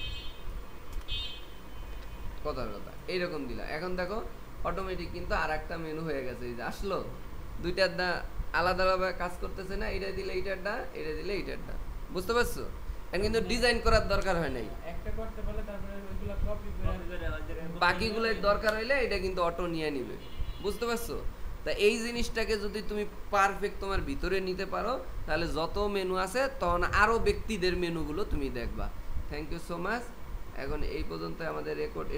কথার কথা এইরকম দিলা। এখন দেখো অটোমেটিক কিন্তু আর একটা মেনু হয়ে গেছে, এই যে আসলো, দুইটার দা আলাদাভাবে কাজ করতেছে না, এটা দিলে এইটারটা, এটা দিলে এইটারটা, বুঝতে পারছো? এখন কিন্তু ডিজাইন করার দরকার হয় নাই, একটা করতে পারলে তারপরে ওইগুলো কপি করে বাকিগুলোর দরকার হইলে এটা কিন্তু অটো নিয়ে নিবে, বুঝতে পারছো? তা এই জিনিসটাকে যদি তুমি পারফেক্ট তোমার ভিতরে নিতে পারো, তাহলে যত মেনু আছে তখন আরো ব্যক্তিদের মেনুগুলো তুমি দেখবা। Thank you so much. এখন এই পর্যন্ত আমাদের রেকর্ড